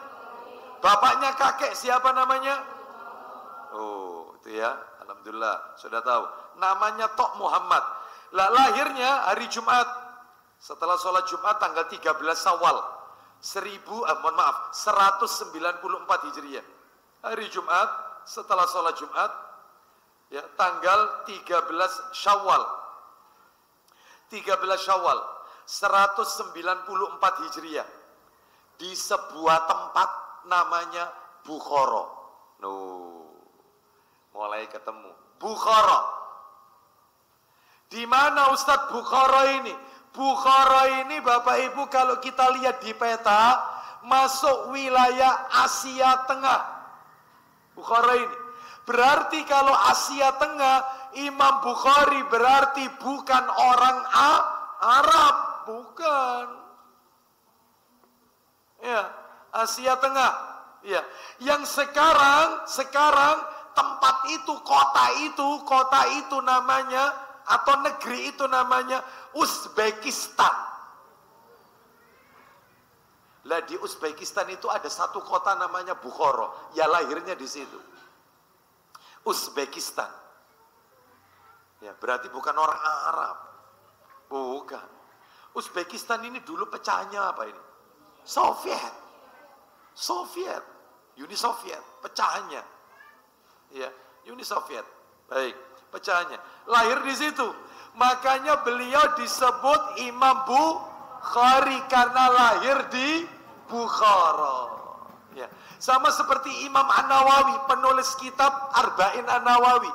Bapaknya kakek siapa namanya? Oh, itu ya. Alhamdulillah, sudah tahu. Namanya tok Muhammad. Lah lahirnya hari Jumat. Setelah sholat Jumat tanggal 13 Syawal 194 Hijriah. Hari Jumat setelah sholat Jumat ya, tanggal 13 Syawal 194 Hijriah di sebuah tempat namanya Bukhara. Mulai ketemu Bukhara. Di mana Ustadz Bukhara ini? Bukhara ini Bapak Ibu kalau kita lihat di peta masuk wilayah Asia Tengah. Bukhara ini berarti kalau Asia Tengah, Imam Bukhari berarti bukan orang Arab, bukan. Ya, Asia Tengah. Ya, yang sekarang tempat itu, kota itu namanya atau negeri itu namanya Uzbekistan. Lah di Uzbekistan itu ada satu kota namanya Bukhara, ya lahirnya di situ. Uzbekistan. Ya, berarti bukan orang Arab. Bukan. Uzbekistan ini dulu pecahnya apa ini? Soviet. Uni Soviet, pecahannya. Ya, Uni Soviet. Baik, pecahannya. Lahir di situ. Makanya beliau disebut Imam Bukhari karena lahir di Bukhara. Ya. Sama seperti Imam An-Nawawi, penulis kitab Arba'in An-Nawawi,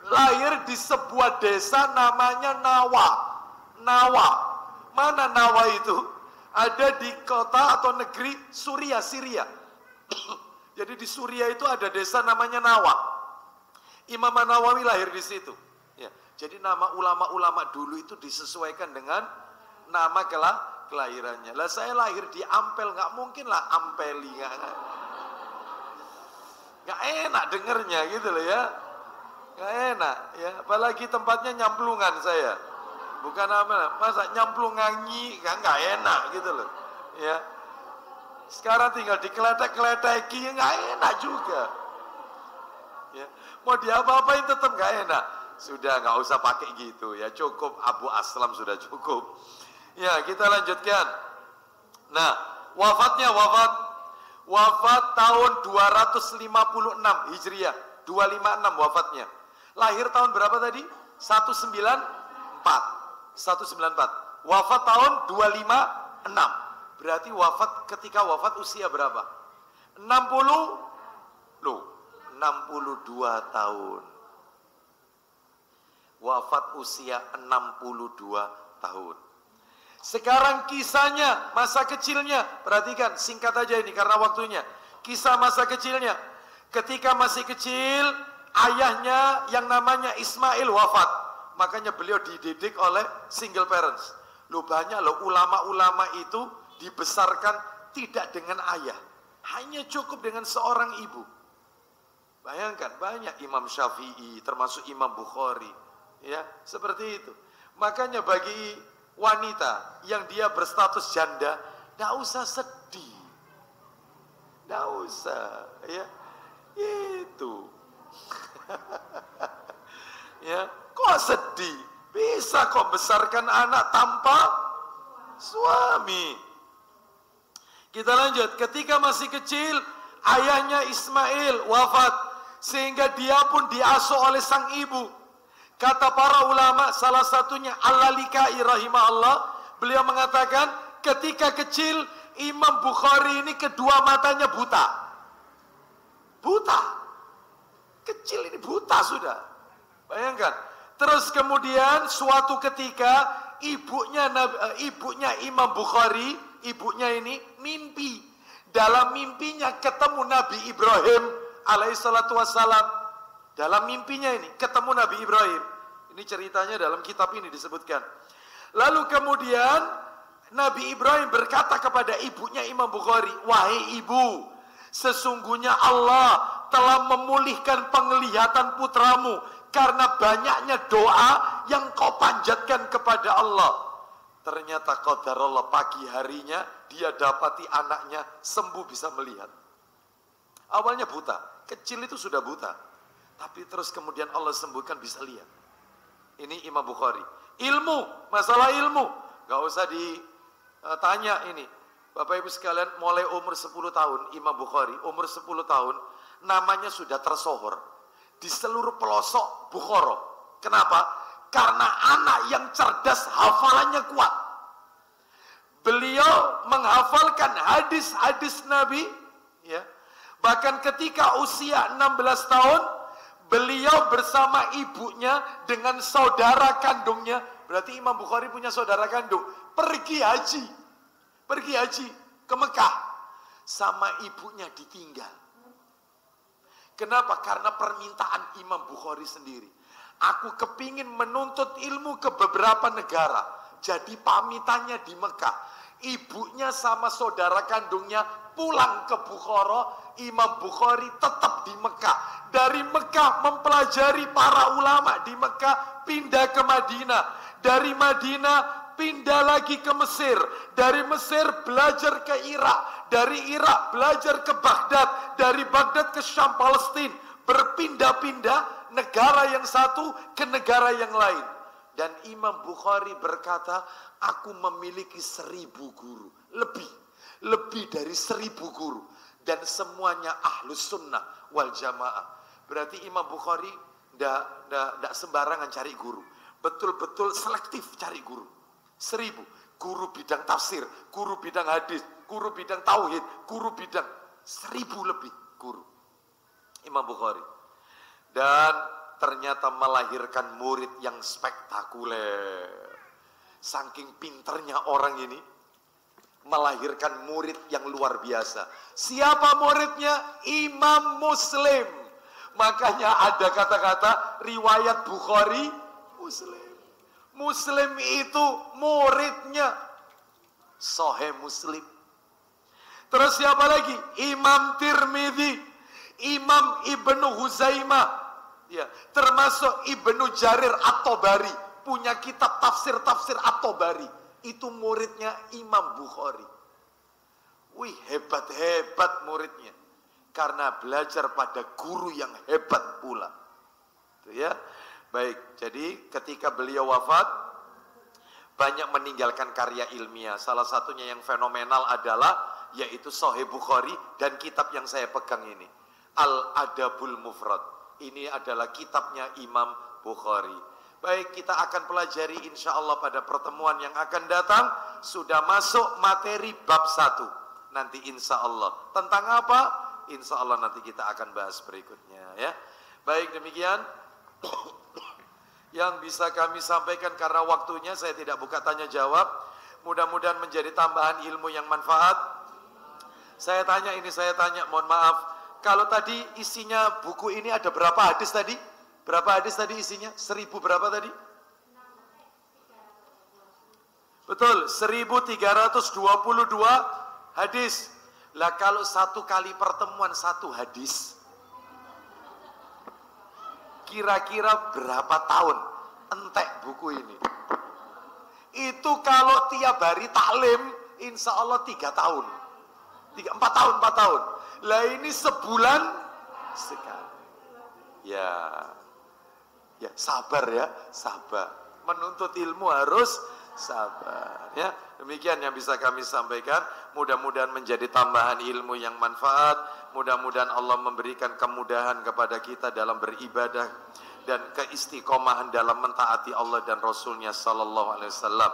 lahir di sebuah desa namanya Nawa. Mana Nawa itu? Ada di kota atau negeri Syria. Jadi di Syria itu ada desa namanya Nawa. Imam An-Nawawi lahir di situ. Ya. Jadi nama ulama-ulama dulu itu disesuaikan dengan nama kelahirannya. Lah saya lahir di Ampel, nggak mungkin lah Ampeli, nggak enak dengernya gitu loh ya, nggak enak ya. Apalagi tempatnya Nyamplungan saya, bukan apa, masa Nyamplungangi nggak enak gitu loh ya. Sekarang tinggal dikeletek-keleteki nggak enak juga. Ya. Mau diapa-apain tetap nggak enak. Sudah nggak usah pakai gitu ya, cukup Abu Aslam sudah cukup. Ya, kita lanjutkan. Nah, wafat tahun 256 Hijriah, 256 wafatnya. Lahir tahun berapa tadi? 194. Wafat tahun 256. Berarti ketika wafat usia berapa? 62 tahun. Wafat usia 62 tahun. Sekarang kisahnya, masa kecilnya. Perhatikan, singkat aja ini karena waktunya. Kisah masa kecilnya. Ketika masih kecil, ayahnya yang namanya Ismail wafat. Makanya beliau dididik oleh single parents. Banyak ulama-ulama itu dibesarkan tidak dengan ayah. Hanya cukup dengan seorang ibu. Bayangkan, banyak Imam Syafi'i, termasuk Imam Bukhari. Ya, seperti itu. Makanya bagi wanita yang dia berstatus janda, tidak usah sedih. Tidak usah, ya. Itu. Ya, kok sedih? Bisa kok besarkan anak tanpa suami. Kita lanjut. Ketika masih kecil, ayahnya Ismail wafat. sehingga dia pun diasuh oleh sang ibu. Kata para ulama, salah satunya Al-Lalikai rahimahullah, beliau mengatakan ketika kecil Imam Bukhari ini kedua matanya buta. Buta. Kecil ini buta sudah. Bayangkan. Terus kemudian suatu ketika ibunya Imam Bukhari, ibunya ini mimpi. Dalam mimpinya ketemu Nabi Ibrahim alaihissalatu wassalam. Dalam mimpinya ini ketemu Nabi Ibrahim. Ini ceritanya dalam kitab ini disebutkan. Lalu kemudian Nabi Ibrahim berkata kepada ibunya Imam Bukhari, "Wahai ibu, sesungguhnya Allah telah memulihkan penglihatan putramu karena banyaknya doa yang kau panjatkan kepada Allah." Ternyata qadarullah pagi harinya dia dapati anaknya sembuh bisa melihat. Awalnya buta, kecil itu sudah buta. Tapi terus kemudian Allah sembuhkan bisa lihat. Ini Imam Bukhari. Ilmu, masalah ilmu. Gak usah ditanya ini. Bapak Ibu sekalian, mulai umur 10 tahun, Imam Bukhari, umur 10 tahun, namanya sudah tersohor. Di seluruh pelosok Bukhara. Kenapa? Karena anak yang cerdas, hafalannya kuat. Beliau menghafalkan hadis-hadis Nabi. Ya. Bahkan ketika usia 16 tahun, beliau bersama ibunya dengan saudara kandungnya. Berarti Imam Bukhari punya saudara kandung. Pergi haji ke Mekah. Sama ibunya ditinggal. Kenapa? Karena permintaan Imam Bukhari sendiri. Aku kepingin menuntut ilmu ke beberapa negara. Jadi pamitannya di Mekah. Ibunya sama saudara kandungnya pulang ke Bukhara. Imam Bukhari tetap di Mekah. Dari Mekah mempelajari para ulama di Mekah, pindah ke Madinah. Dari Madinah pindah lagi ke Mesir. Dari Mesir belajar ke Irak. Dari Irak belajar ke Baghdad. Dari Baghdad ke Syam, Palestina. Berpindah-pindah negara yang satu ke negara yang lain. Dan Imam Bukhari berkata, aku memiliki 1000 guru. Lebih dari 1000 guru. Dan semuanya ahlus sunnah wal jamaah. Berarti Imam Bukhari tidak sembarangan cari guru. Betul-betul selektif cari guru. 1000. Guru bidang tafsir, guru bidang hadis, guru bidang tauhid, guru bidang 1000 lebih guru. Imam Bukhari. Dan ternyata melahirkan murid yang spektakuler. Saking pinternya orang ini, melahirkan murid yang luar biasa. Siapa muridnya? Imam Muslim. Makanya ada kata-kata riwayat Bukhari, Muslim. Muslim itu muridnya. Sahih Muslim. Terus siapa lagi? Imam Tirmidzi, Imam Ibnu Huzaimah, ya, termasuk Ibnu Jarir At-Tabari, punya kitab tafsir At-Tabari. Itu muridnya Imam Bukhari. Wih, hebat-hebat muridnya. Karena belajar pada guru yang hebat pula. Itu ya. Baik, jadi ketika beliau wafat, banyak meninggalkan karya ilmiah. Salah satunya yang fenomenal adalah, yaitu Sahih Bukhari dan kitab yang saya pegang ini. Al-Adabul Mufrad. Ini adalah kitabnya Imam Bukhari. Baik, kita akan pelajari insya Allah pada pertemuan yang akan datang. Sudah masuk materi bab 1. Nanti insya Allah. Tentang apa? Insya Allah nanti kita akan bahas berikutnya. Ya. Baik, demikian yang bisa kami sampaikan karena waktunya saya tidak buka tanya jawab. Mudah-mudahan menjadi tambahan ilmu yang manfaat. Saya tanya, mohon maaf. Kalau tadi isinya buku ini ada berapa hadis tadi? Berapa hadis tadi isinya? 1000 berapa tadi? Betul, 1322 hadis. Lah kalau satu kali pertemuan 1 hadis, kira-kira berapa tahun entek buku ini? Itu kalau tiap hari taklim, insya Allah 3 tahun. 4 tahun. Lah ini sebulan sekali. Ya sabar ya, sabar. Menuntut ilmu harus sabar ya. Demikian yang bisa kami sampaikan. mudah-mudahan menjadi tambahan ilmu yang manfaat, mudah-mudahan Allah memberikan kemudahan kepada kita dalam beribadah dan keistiqomahan dalam mentaati Allah dan Rasulnya sallallahu alaihi wasallam.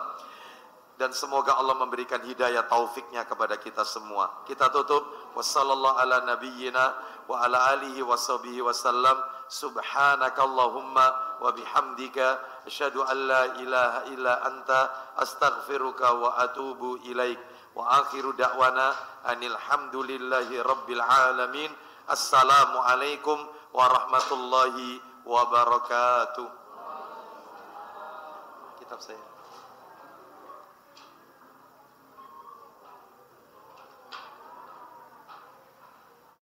Dan semoga Allah memberikan hidayah taufiknya kepada kita semua. Kita tutup. Wassallallahu ala nabiyyina wa ala alihi wa sahbihi wasallam. Subhanakallahumma wa bihamdika asyhadu an la ilaha illa anta astaghfiruka wa atubu ilaik. Wa akhiru da'wana anil hamdulillahi rabbil alamin. Assalamualaikum warahmatullahi wabarakatuh. Kitab saya.